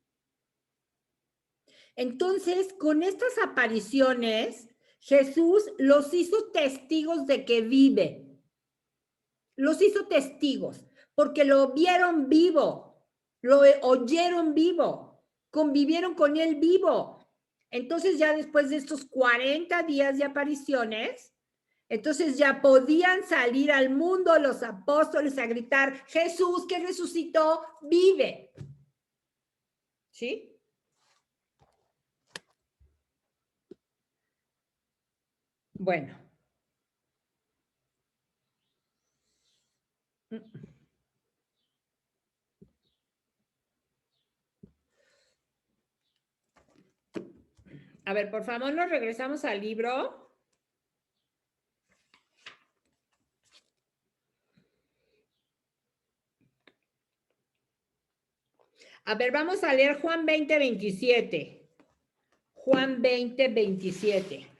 Entonces, con estas apariciones, Jesús los hizo testigos de que vive. Los hizo testigos porque lo vieron vivo, lo oyeron vivo, convivieron con él vivo. Entonces ya después de estos 40 días de apariciones, entonces ya podían salir al mundo los apóstoles a gritar, Jesús que resucitó, vive. ¿Sí? Bueno. A ver, por favor, nos regresamos al libro. A ver, vamos a leer Juan 20, 27. Juan 20, 27.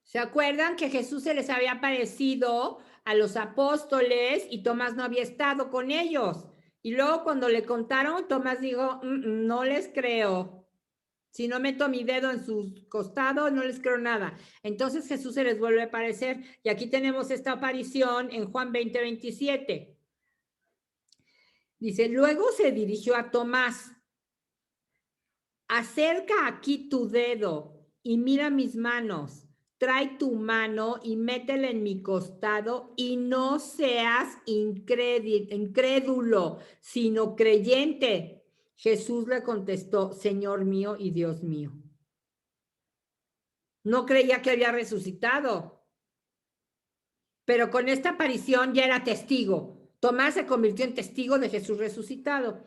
¿Se acuerdan que Jesús se les había aparecido a los apóstoles y Tomás no había estado con ellos? Y luego cuando le contaron, Tomás dijo, no les creo. Si no meto mi dedo en sus costados, no les creo nada. Entonces Jesús se les vuelve a aparecer. Y aquí tenemos esta aparición en Juan 20, 27. Dice, luego se dirigió a Tomás. Acerca aquí tu dedo y mira mis manos. Trae tu mano y métela en mi costado y no seas incrédulo, sino creyente. Jesús le contestó, Señor mío y Dios mío. No creía que había resucitado, pero con esta aparición ya era testigo. Tomás se convirtió en testigo de Jesús resucitado.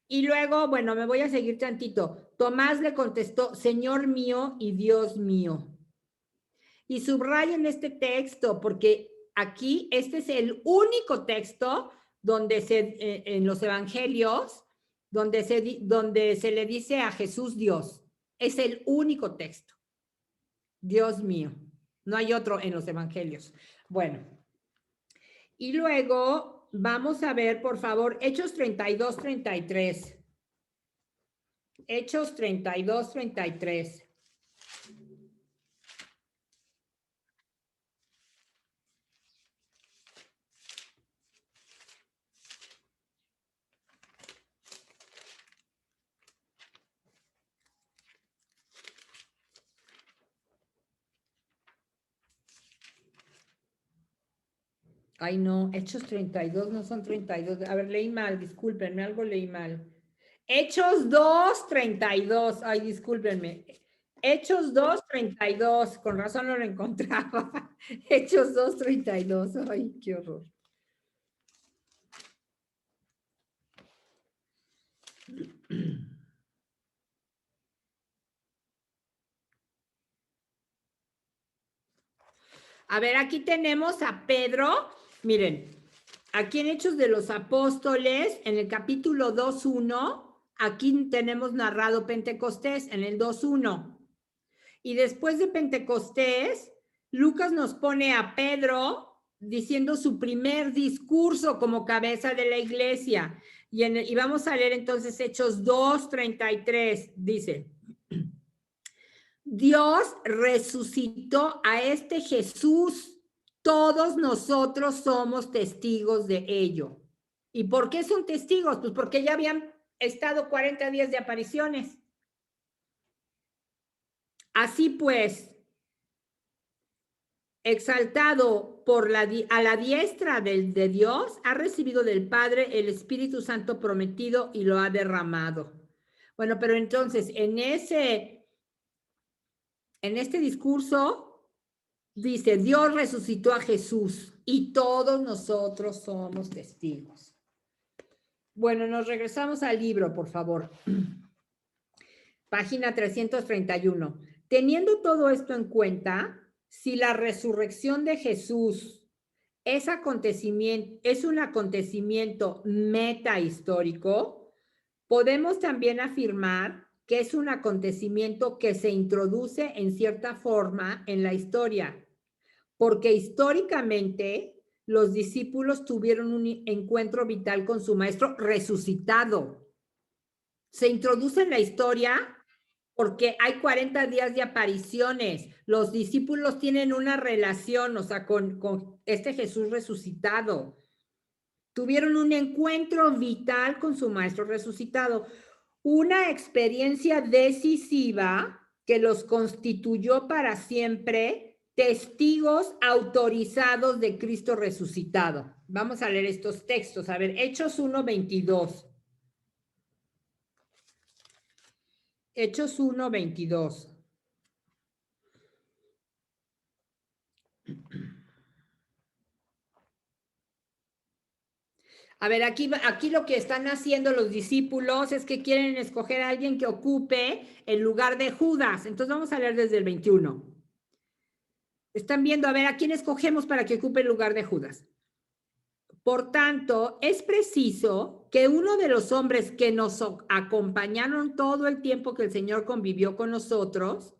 Y luego, bueno, me voy a seguir tantito. Tomás le contestó, Señor mío y Dios mío. Y subrayen este texto, porque aquí este es el único texto donde en los evangelios, donde se le dice a Jesús Dios. Es el único texto. Dios mío. No hay otro en los evangelios. Bueno. Y luego vamos a ver, por favor, Hechos 32, 33. Hechos 32, 33. Ay, no, Hechos 32 no son 32. A ver, leí mal, discúlpenme, algo leí mal. Hechos 2, 32. Ay, discúlpenme. Hechos 2, 32. Con razón no lo encontraba. Hechos 2, 32. Ay, qué horror. A ver, aquí tenemos a Pedro. Miren, aquí en Hechos de los Apóstoles, en el capítulo 2.1, aquí tenemos narrado Pentecostés, en el 2.1. Y después de Pentecostés, Lucas nos pone a Pedro diciendo su primer discurso como cabeza de la iglesia. Y vamos a leer entonces Hechos 2:33, dice, Dios resucitó a este Jesús. Todos nosotros somos testigos de ello. ¿Y por qué son testigos? Pues porque ya habían estado 40 días de apariciones. Así pues, exaltado a la diestra de Dios, ha recibido del Padre el Espíritu Santo prometido y lo ha derramado. Bueno, pero entonces, en este discurso, dice, Dios resucitó a Jesús y todos nosotros somos testigos. Bueno, nos regresamos al libro, por favor. Página 331. Teniendo todo esto en cuenta, si la resurrección de Jesús es un acontecimiento metahistórico, podemos también afirmar que es un acontecimiento que se introduce en cierta forma en la historia, porque históricamente los discípulos tuvieron un encuentro vital con su maestro resucitado. Se introduce en la historia porque hay 40 días de apariciones. Los discípulos tienen una relación, o sea, con este Jesús resucitado. Tuvieron un encuentro vital con su maestro resucitado. Una experiencia decisiva que los constituyó para siempre testigos autorizados de Cristo resucitado. Vamos a leer estos textos. A ver, Hechos 1:22. Hechos 1:22. A ver, aquí lo que están haciendo los discípulos es que quieren escoger a alguien que ocupe el lugar de Judas. Entonces vamos a leer desde el 21. Están viendo, a ver, ¿a quién escogemos para que ocupe el lugar de Judas? Por tanto, es preciso que uno de los hombres que nos acompañaron todo el tiempo que el Señor convivió con nosotros,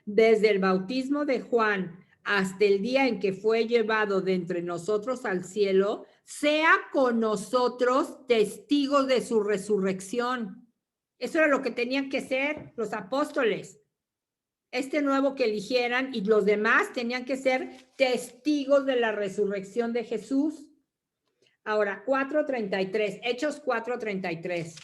desde el bautismo de Juan hasta el día en que fue llevado de entre nosotros al cielo, sea con nosotros testigos de su resurrección. Eso era lo que tenían que ser los apóstoles. Este nuevo que eligieran y los demás tenían que ser testigos de la resurrección de Jesús. Ahora, 4:33, Hechos 4:33.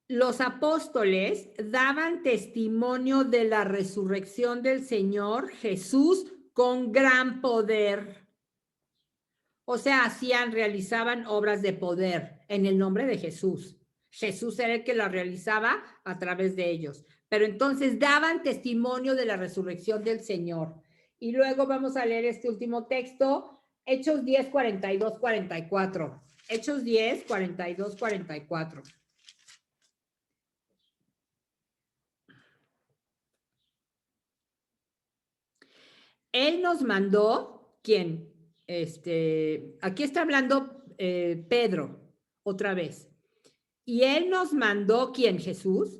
Los apóstoles daban testimonio de la resurrección del Señor Jesús con gran poder. O sea, realizaban obras de poder en el nombre de Jesús. Jesús era el que las realizaba a través de ellos. Pero entonces daban testimonio de la resurrección del Señor. Y luego vamos a leer este último texto, Hechos 10, 42, 44. Hechos 10, 42, 44. Él nos mandó, ¿quién? Aquí está hablando Pedro, otra vez. Y él nos mandó, ¿quién? Jesús,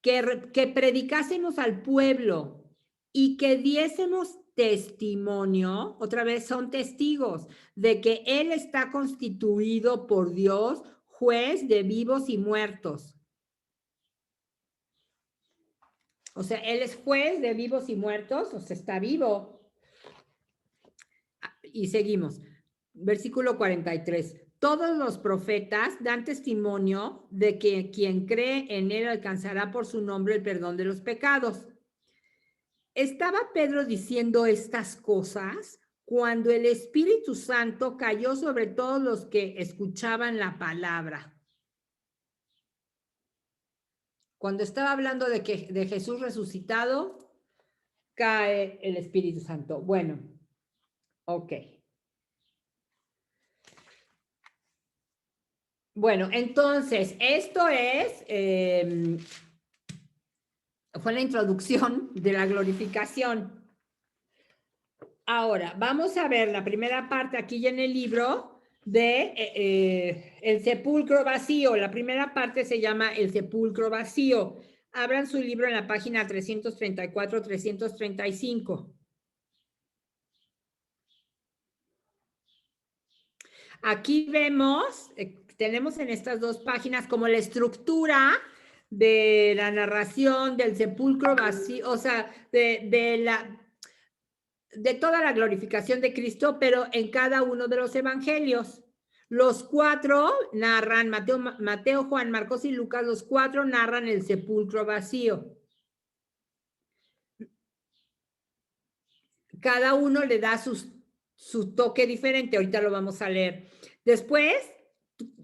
que predicásemos al pueblo y que diésemos testimonio, otra vez son testigos, de que él está constituido por Dios, juez de vivos y muertos. O sea, él es juez de vivos y muertos, o sea, está vivo. Y seguimos. Versículo 43. Todos los profetas dan testimonio de que quien cree en él alcanzará por su nombre el perdón de los pecados. Estaba Pedro diciendo estas cosas cuando el Espíritu Santo cayó sobre todos los que escuchaban la palabra. Cuando estaba hablando de Jesús resucitado, cae el Espíritu Santo. Bueno, ok. Bueno, entonces, esto fue la introducción de la glorificación. Ahora, vamos a ver la primera parte aquí ya en el libro de el sepulcro vacío. La primera parte se llama el sepulcro vacío. Abran su libro en la página 334, 335. Aquí vemos, tenemos en estas dos páginas como la estructura de la narración del sepulcro vacío, o sea, de toda la glorificación de Cristo, pero en cada uno de los evangelios. Los cuatro narran, Mateo, Juan, Marcos y Lucas, los cuatro narran el sepulcro vacío. Cada uno le da su toque diferente, ahorita lo vamos a leer. Después,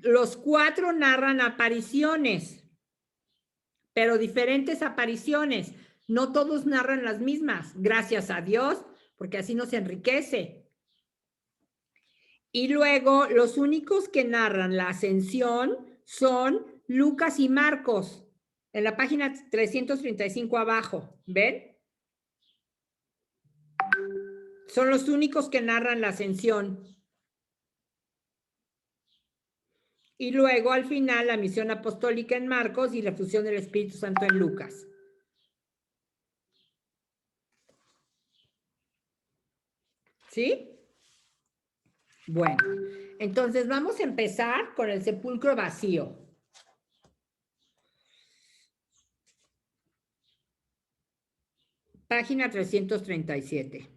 los cuatro narran apariciones, pero diferentes apariciones. No todos narran las mismas, gracias a Dios, porque así nos enriquece. Y luego, los únicos que narran la ascensión son Lucas y Marcos, en la página 335 abajo, ¿ven? Son los únicos que narran la ascensión. Y luego, al final, la misión apostólica en Marcos y la fusión del Espíritu Santo en Lucas. ¿Sí? Bueno, entonces vamos a empezar con el sepulcro vacío. Página 337.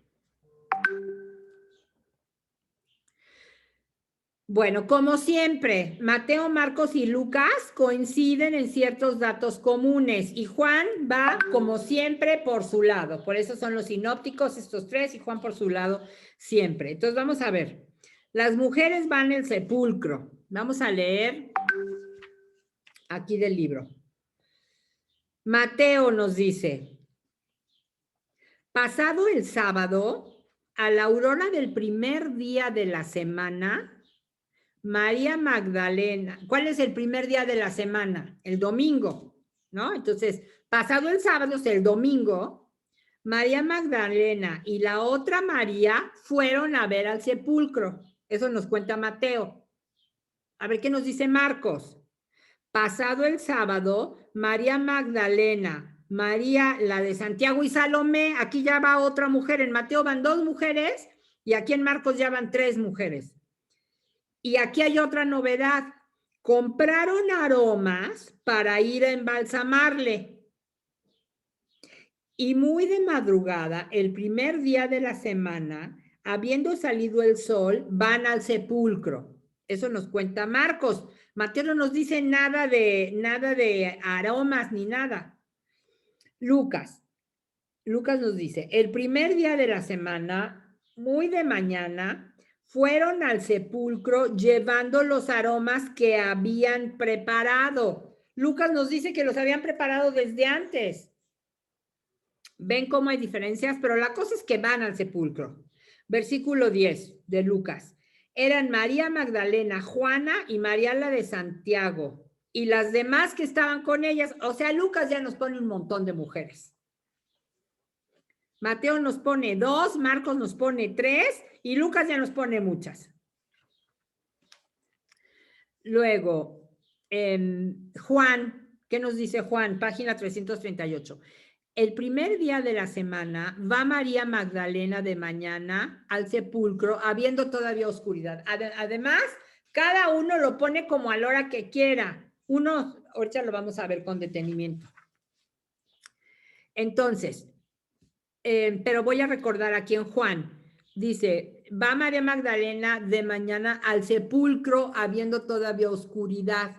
Bueno, como siempre, Mateo, Marcos y Lucas coinciden en ciertos datos comunes y Juan va, como siempre, por su lado. Por eso son los sinópticos estos tres y Juan por su lado siempre. Entonces vamos a ver. Las mujeres van al sepulcro. Vamos a leer aquí del libro. Mateo nos dice, pasado el sábado, a la aurora del primer día de la semana, María Magdalena, ¿cuál es el primer día de la semana? El domingo, ¿no? Entonces, pasado el sábado, o sea, el domingo, María Magdalena y la otra María fueron a ver al sepulcro. Eso nos cuenta Mateo. A ver qué nos dice Marcos. Pasado el sábado, María Magdalena, María, la de Santiago y Salomé, aquí ya va otra mujer. En Mateo van 2 mujeres y aquí en Marcos ya van 3 mujeres. Y aquí hay otra novedad. Compraron aromas para ir a embalsamarle. Y muy de madrugada, el primer día de la semana, habiendo salido el sol, van al sepulcro. Eso nos cuenta Marcos. Mateo no nos dice nada de aromas ni nada. Lucas nos dice, el primer día de la semana, muy de mañana, fueron al sepulcro llevando los aromas que habían preparado. Lucas nos dice que los habían preparado desde antes. Ven cómo hay diferencias, pero la cosa es que van al sepulcro. Versículo 10 de Lucas. Eran María Magdalena, Juana y María la de Santiago. Y las demás que estaban con ellas, o sea, Lucas ya nos pone un montón de mujeres. Mateo nos pone 2, Marcos nos pone 3 y Lucas ya nos pone muchas. Luego, Juan, ¿qué nos dice Juan? Página 338. El primer día de la semana va María Magdalena de mañana al sepulcro, habiendo todavía oscuridad. Además, cada uno lo pone como a la hora que quiera. Uno, ahorita lo vamos a ver con detenimiento. Entonces, pero voy a recordar aquí en Juan. Dice, va María Magdalena de mañana al sepulcro habiendo todavía oscuridad.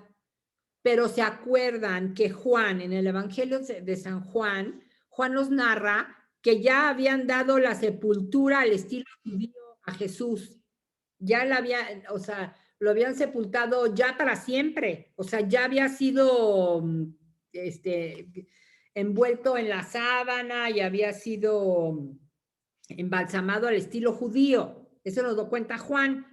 Pero se acuerdan que Juan, en el Evangelio de San Juan, Juan nos narra que ya habían dado la sepultura al estilo judío a Jesús. Ya la había, o sea, lo habían sepultado ya para siempre. O sea, ya había sido envuelto en la sábana y había sido embalsamado al estilo judío. Eso nos lo cuenta Juan.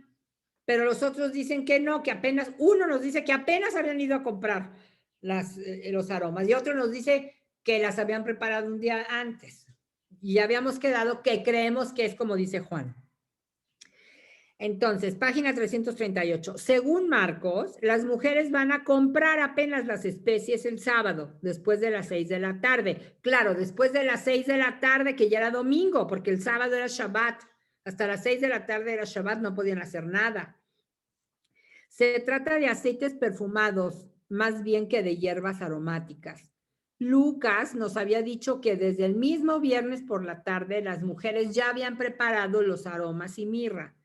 Pero los otros dicen que no, que apenas, uno nos dice que apenas habían ido a comprar los aromas y otro nos dice que las habían preparado un día antes. Y ya habíamos quedado que creemos que es como dice Juan. Entonces, página 338. Según Marcos, las mujeres van a comprar apenas las especies el sábado, después de las 6 de la tarde. Claro, después de las 6 de la tarde, que ya era domingo, porque el sábado era Shabbat. Hasta las 6 de la tarde era Shabbat, no podían hacer nada. Se trata de aceites perfumados, más bien que de hierbas aromáticas. Lucas nos había dicho que desde el mismo viernes por la tarde las mujeres ya habían preparado los aromas y mirra.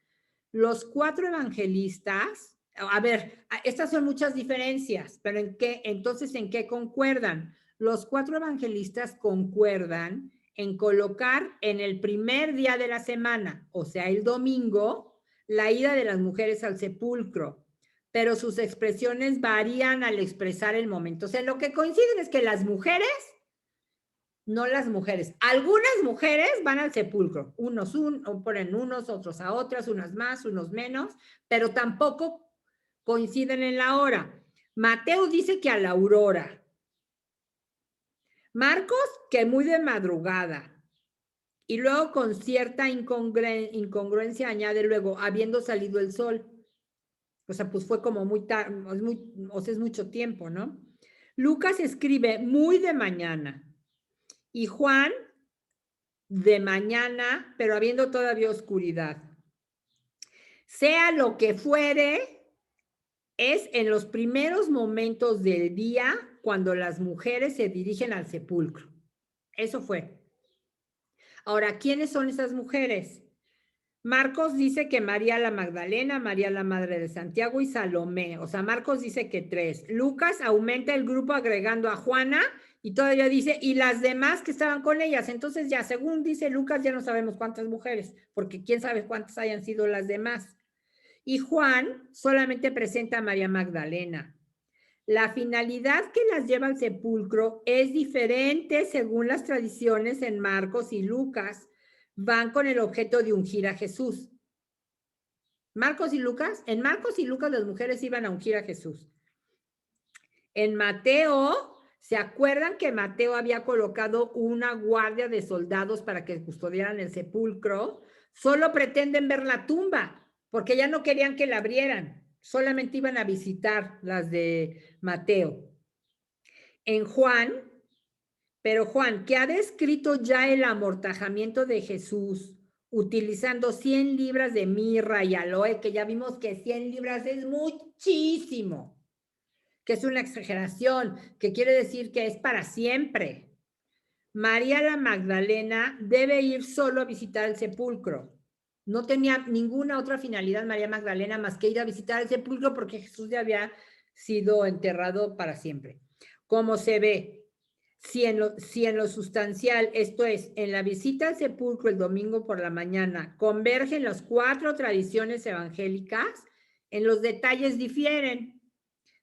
Los 4 evangelistas, a ver, estas son muchas diferencias, pero entonces, ¿en qué concuerdan? Los 4 evangelistas concuerdan en colocar en el primer día de la semana, o sea, el domingo, la ida de las mujeres al sepulcro, pero sus expresiones varían al expresar el momento. O sea, lo que coinciden es que las mujeres, no las mujeres, algunas mujeres van al sepulcro, unos ponen unos, otros a otras, unas más, unos menos, pero tampoco coinciden en la hora. Mateo dice que a la aurora. Marcos, que muy de madrugada. Y luego con cierta incongruencia añade luego, habiendo salido el sol. O sea, pues fue como muy tarde, o sea, es mucho tiempo, ¿no? Lucas escribe muy de mañana y Juan de mañana, pero habiendo todavía oscuridad. Sea lo que fuere, es en los primeros momentos del día cuando las mujeres se dirigen al sepulcro. Eso fue. Ahora, ¿quiénes son esas mujeres? Marcos dice que María la Magdalena, María la Madre de Santiago y Salomé. O sea, Marcos dice que 3. Lucas aumenta el grupo agregando a Juana y todavía dice, y las demás que estaban con ellas. Entonces ya, según dice Lucas, ya no sabemos cuántas mujeres, porque quién sabe cuántas hayan sido las demás. Y Juan solamente presenta a María Magdalena. La finalidad que las lleva al sepulcro es diferente según las tradiciones en Marcos y Lucas. Van con el objeto de ungir a Jesús. Marcos y Lucas, en Marcos y Lucas las mujeres iban a ungir a Jesús. En Mateo, ¿se acuerdan que Mateo había colocado una guardia de soldados para que custodiaran el sepulcro? Solo pretenden ver la tumba, porque ya no querían que la abrieran, solamente iban a visitar las de Mateo. En Juan, pero Juan, que ha descrito ya el amortajamiento de Jesús utilizando 100 libras de mirra y aloe, que ya vimos que 100 libras es muchísimo, que es una exageración, que quiere decir que es para siempre. María la Magdalena debe ir solo a visitar el sepulcro. No tenía ninguna otra finalidad María Magdalena más que ir a visitar el sepulcro porque Jesús ya había sido enterrado para siempre. Como se ve, si en lo sustancial, esto es, en la visita al sepulcro el domingo por la mañana, convergen las 4 tradiciones evangélicas, en los detalles difieren,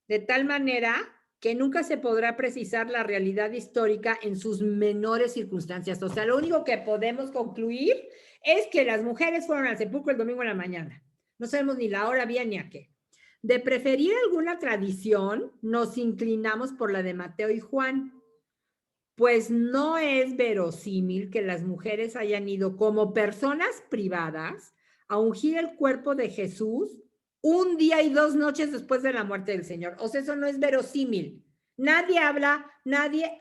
de tal manera que nunca se podrá precisar la realidad histórica en sus menores circunstancias. O sea, lo único que podemos concluir es que las mujeres fueron al sepulcro el domingo en la mañana. No sabemos ni la hora bien ni a qué. De preferir alguna tradición, nos inclinamos por la de Mateo y Juan, pues no es verosímil que las mujeres hayan ido como personas privadas a ungir el cuerpo de Jesús un día y 2 noches después de la muerte del Señor. O sea, eso no es verosímil. Nadie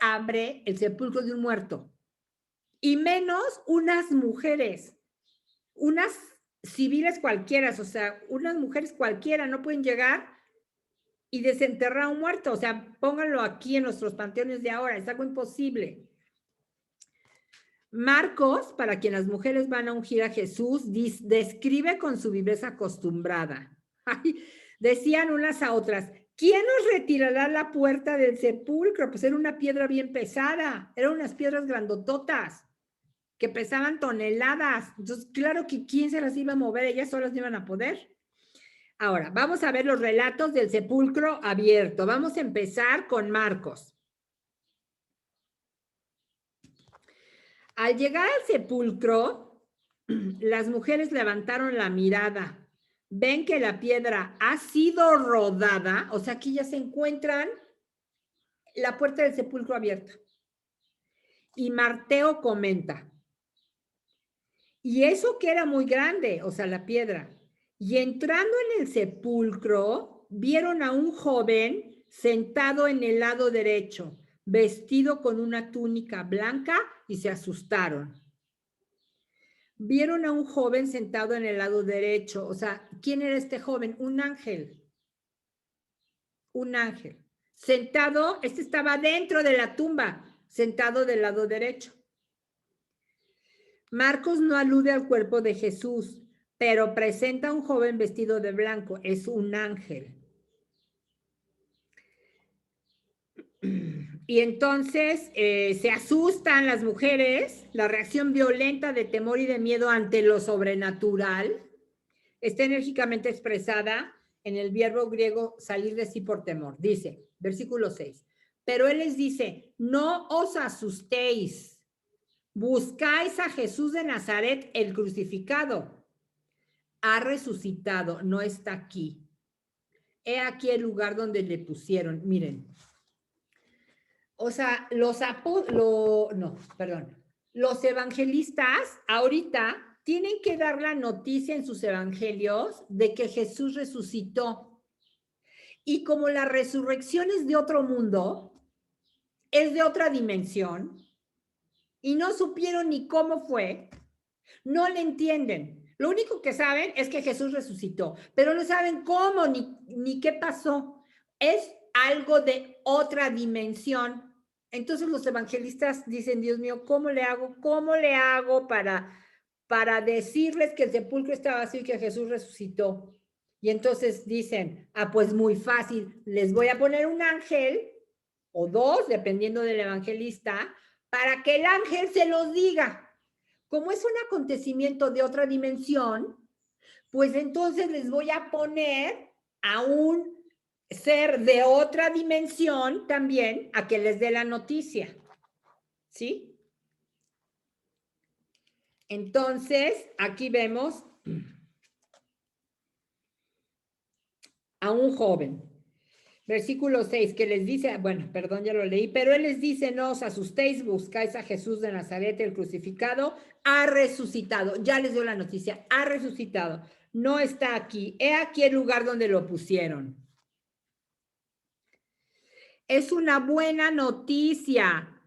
abre el sepulcro de un muerto. Y menos unas mujeres, unas civiles cualquiera, o sea, unas mujeres cualquiera no pueden llegar y desenterrar a un muerto. O sea, pónganlo aquí en nuestros panteones de ahora, es algo imposible. Marcos, para quien las mujeres van a ungir a Jesús, describe con su viveza acostumbrada. Ay, decían unas a otras, ¿quién nos retirará la puerta del sepulcro? Pues era una piedra bien pesada, eran unas piedras grandototas que pesaban toneladas. Entonces, claro que ¿quién se las iba a mover? Ellas solas no iban a poder. Ahora, vamos a ver los relatos del sepulcro abierto. Vamos a empezar con Marcos. Al llegar al sepulcro, las mujeres levantaron la mirada. Ven que la piedra ha sido rodada, o sea, aquí ya se encuentran la puerta del sepulcro abierta. Y Mateo comenta, y eso que era muy grande, o sea, la piedra. Y entrando en el sepulcro, vieron a un joven sentado en el lado derecho, vestido con una túnica blanca, y se asustaron. Vieron a un joven sentado en el lado derecho. O sea, ¿quién era este joven? Un ángel. Un ángel. Sentado, este estaba dentro de la tumba, sentado del lado derecho. Marcos no alude al cuerpo de Jesús, pero presenta a un joven vestido de blanco. Es un ángel. Y entonces se asustan las mujeres, la reacción violenta de temor y de miedo ante lo sobrenatural está enérgicamente expresada en el verbo griego salir de sí por temor. Dice, versículo 6, pero él les dice, no os asustéis, buscáis a Jesús de Nazaret, el crucificado. Ha resucitado, no está aquí. He aquí el lugar donde le pusieron. Miren, o sea, los evangelistas ahorita tienen que dar la noticia en sus evangelios de que Jesús resucitó. Y como la resurrección es de otro mundo, es de otra dimensión, y no supieron ni cómo fue, no le entienden. Lo único que saben es que Jesús resucitó, pero no saben cómo ni qué pasó. Es algo de otra dimensión. Entonces los evangelistas dicen, Dios mío, ¿cómo le hago? ¿Cómo le hago para decirles que el sepulcro estaba vacío y que Jesús resucitó? Y entonces dicen, pues muy fácil, les voy a poner un ángel o dos, dependiendo del evangelista, para que el ángel se los diga. Como es un acontecimiento de otra dimensión, pues entonces les voy a poner a un ser de otra dimensión también a que les dé la noticia. ¿Sí? Entonces, aquí vemos a un joven. Versículo 6, que les dice, bueno, perdón, ya lo leí, pero él les dice, no os asustéis, buscáis a Jesús de Nazaret, el crucificado, ha resucitado, ya les dio la noticia, ha resucitado, no está aquí, he aquí el lugar donde lo pusieron. Es una buena noticia,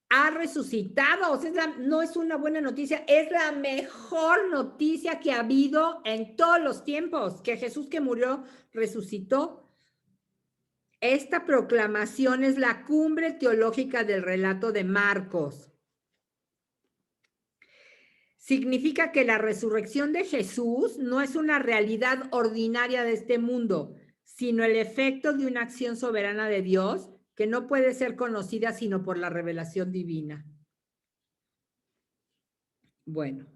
ha resucitado, o sea, no es una buena noticia, es la mejor noticia que ha habido en todos los tiempos, que Jesús que murió, resucitó. Esta proclamación es la cumbre teológica del relato de Marcos. Significa que la resurrección de Jesús no es una realidad ordinaria de este mundo, sino el efecto de una acción soberana de Dios que no puede ser conocida sino por la revelación divina. Bueno,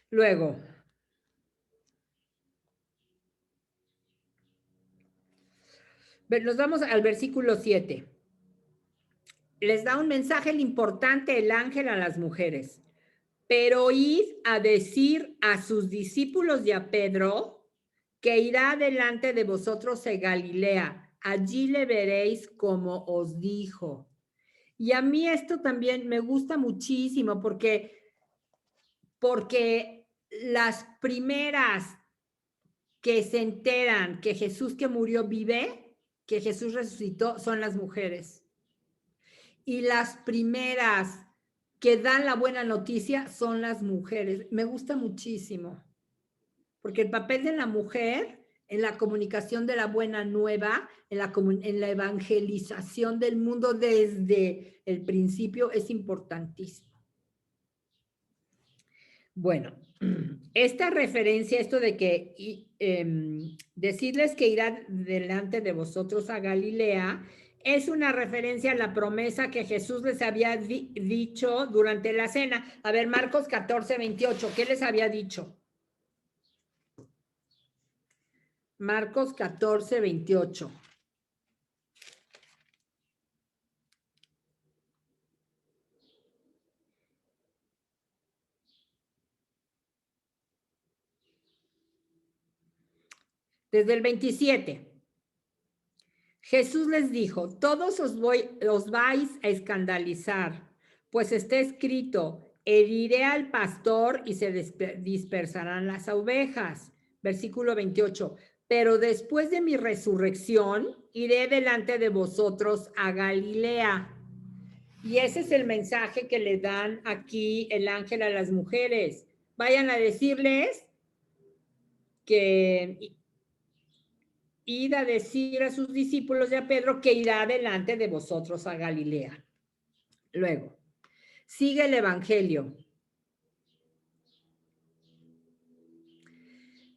luego, nos vamos al versículo 7. Les da un mensaje importante el ángel a las mujeres. Pero id a decir a sus discípulos y a Pedro que irá delante de vosotros en Galilea. Allí le veréis como os dijo. Y a mí esto también me gusta muchísimo porque las primeras que se enteran que Jesús que murió vive, que Jesús resucitó, son las mujeres. Y las primeras que dan la buena noticia son las mujeres. Me gusta muchísimo, porque el papel de la mujer en la comunicación de la buena nueva, en la evangelización del mundo desde el principio es importantísimo. Bueno, esta referencia, esto de que decirles que irá delante de vosotros a Galilea, es una referencia a la promesa que Jesús les había dicho durante la cena. A ver, Marcos 14, 28, ¿qué les había dicho? Marcos 14, 28. Desde el 27. Jesús les dijo, todos os vais a escandalizar, pues está escrito, heriré al pastor y se dispersarán las ovejas. Versículo 28. Pero después de mi resurrección, iré delante de vosotros a Galilea. Y ese es el mensaje que le dan aquí el ángel a las mujeres. Vayan a decirles que id a decir a sus discípulos y a Pedro que irá delante de vosotros a Galilea. Luego, sigue el Evangelio.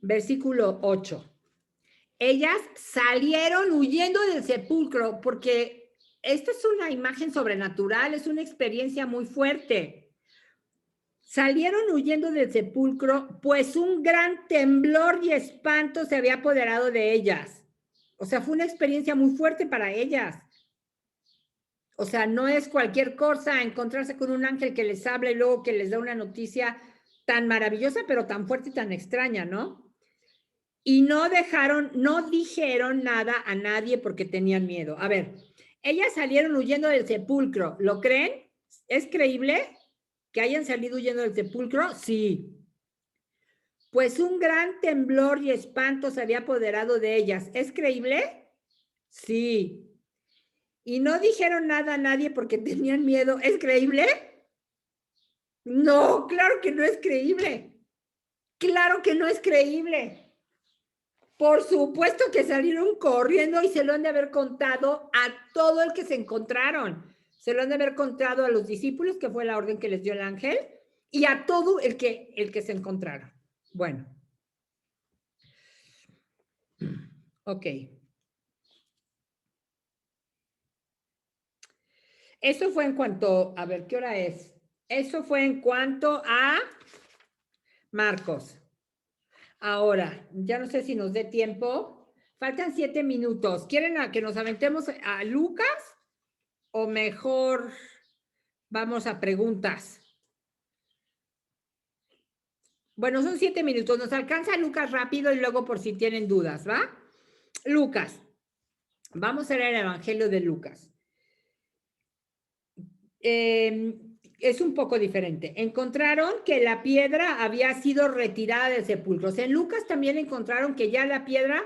Versículo 8. Ellas salieron huyendo del sepulcro porque esta es una imagen sobrenatural, es una experiencia muy fuerte. Salieron huyendo del sepulcro, pues un gran temblor y espanto se había apoderado de ellas. O sea, fue una experiencia muy fuerte para ellas. O sea, no es cualquier cosa encontrarse con un ángel que les habla y luego que les da una noticia tan maravillosa, pero tan fuerte y tan extraña, ¿no? Y no dijeron nada a nadie porque tenían miedo. A ver, ellas salieron huyendo del sepulcro, ¿lo creen? ¿Es creíble que hayan salido huyendo del sepulcro? Sí. Pues un gran temblor y espanto se había apoderado de ellas. ¿Es creíble? Sí. Y no dijeron nada a nadie porque tenían miedo. ¿Es creíble? No, claro que no es creíble. Claro que no es creíble. Por supuesto que salieron corriendo y se lo han de haber contado a todo el que se encontraron. Se lo han de haber contado a los discípulos, que fue la orden que les dio el ángel, y a todo el que se encontraron. Bueno. Ok. Eso fue en cuanto, a ver, ¿qué hora es? Eso fue en cuanto a Marcos. Ahora, ya no sé si nos dé tiempo. Faltan 7 minutos. ¿Quieren que nos aventemos a Lucas o mejor vamos a preguntas? Bueno, son 7 minutos. Nos alcanza Lucas rápido y luego por si tienen dudas, ¿va? Lucas. Vamos a leer el Evangelio de Lucas. Es un poco diferente. Encontraron que la piedra había sido retirada del sepulcro. O sea, en Lucas también encontraron que ya la piedra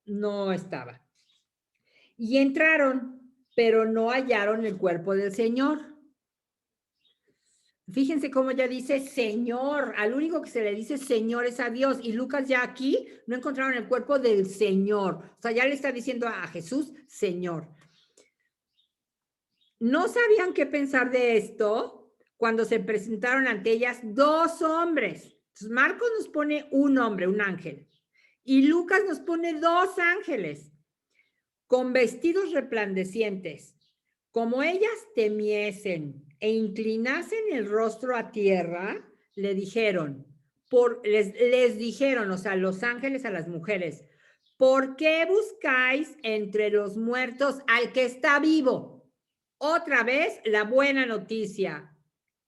no estaba. Y entraron, pero no hallaron el cuerpo del Señor. Fíjense cómo ya dice Señor. Al único que se le dice Señor es a Dios. Y Lucas ya aquí no encontraron el cuerpo del Señor. O sea, ya le está diciendo a Jesús Señor. No sabían qué pensar de esto cuando se presentaron ante ellas 2 hombres. Entonces, Marcos nos pone un hombre, un ángel. Y Lucas nos pone 2 ángeles con vestidos resplandecientes. Como ellas temiesen e inclinasen el rostro a tierra, le dijeron, les dijeron, o sea, los ángeles a las mujeres, ¿por qué buscáis entre los muertos al que está vivo? Otra vez la buena noticia.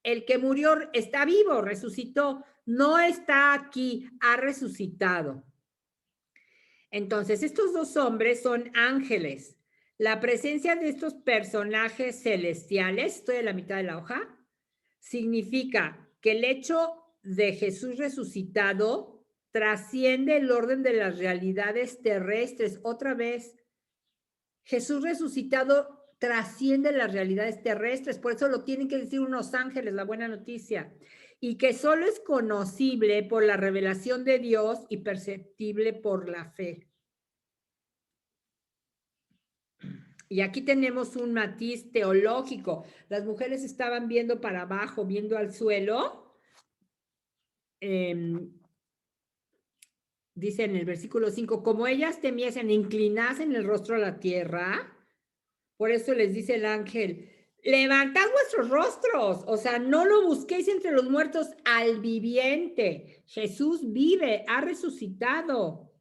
El que murió está vivo, resucitó, no está aquí, ha resucitado. Entonces, estos 2 hombres son ángeles. La presencia de estos personajes celestiales, estoy en la mitad de la hoja, significa que el hecho de Jesús resucitado trasciende el orden de las realidades terrestres. Otra vez, Jesús resucitado trasciende las realidades terrestres, por eso lo tienen que decir unos ángeles, la buena noticia, y que solo es conocible por la revelación de Dios y perceptible por la fe. Y aquí tenemos un matiz teológico. Las mujeres estaban viendo para abajo, viendo al suelo. Dice en el versículo 5, como ellas temiesen, inclinasen el rostro a la tierra. Por eso les dice el ángel, levantad vuestros rostros, o sea, no lo busquéis entre los muertos al viviente. Jesús vive, ha resucitado.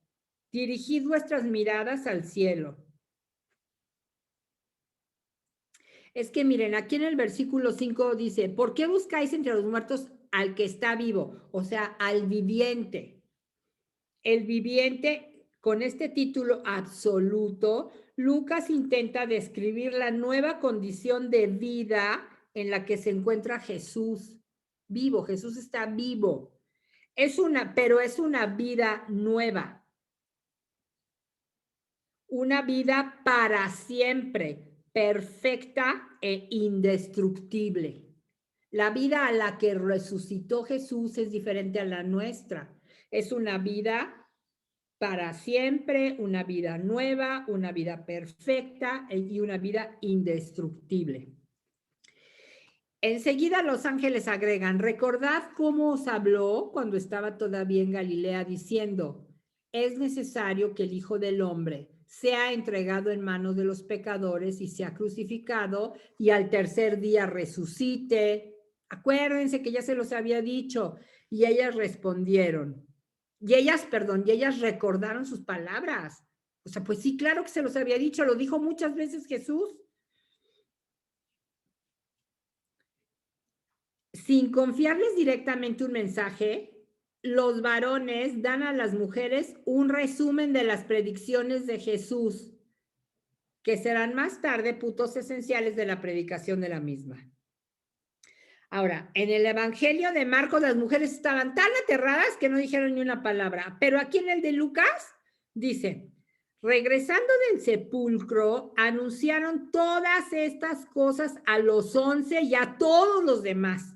Dirigid vuestras miradas al cielo. Es que miren, aquí en el versículo 5 dice, ¿por qué buscáis entre los muertos al que está vivo? O sea, al viviente. El viviente, con este título absoluto, Lucas intenta describir la nueva condición de vida en la que se encuentra Jesús vivo. Jesús está vivo. Pero es una vida nueva. Una vida para siempre, perfecta e indestructible. La vida a la que resucitó Jesús es diferente a la nuestra. Es una vida para siempre, una vida nueva, una vida perfecta y una vida indestructible. Enseguida los ángeles agregan, recordad cómo os habló cuando estaba todavía en Galilea diciendo, es necesario que el Hijo del Hombre sea entregado en manos de los pecadores y sea crucificado y al tercer día resucite. Acuérdense que ya se los había dicho. Y ellas respondieron, y ellas recordaron sus palabras. O sea, pues sí, claro que se los había dicho, lo dijo muchas veces Jesús. Sin confiarles directamente un mensaje, los varones dan a las mujeres un resumen de las predicciones de Jesús, que serán más tarde puntos esenciales de la predicación de la misma. Ahora, en el Evangelio de Marcos las mujeres estaban tan aterradas que no dijeron ni una palabra, pero aquí en el de Lucas dice, regresando del sepulcro, anunciaron todas estas cosas a los 11 y a todos los demás,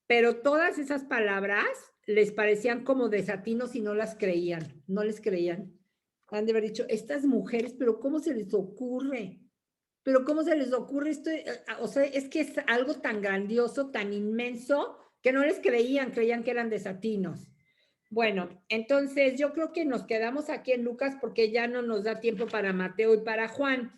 pero todas esas palabras les parecían como desatinos y no las creían, no les creían. Han de haber dicho, estas mujeres, pero ¿cómo se les ocurre? Pero ¿cómo se les ocurre esto? O sea, es que es algo tan grandioso, tan inmenso, que no les creían, creían que eran desatinos. Bueno, entonces yo creo que nos quedamos aquí en Lucas porque ya no nos da tiempo para Mateo y para Juan.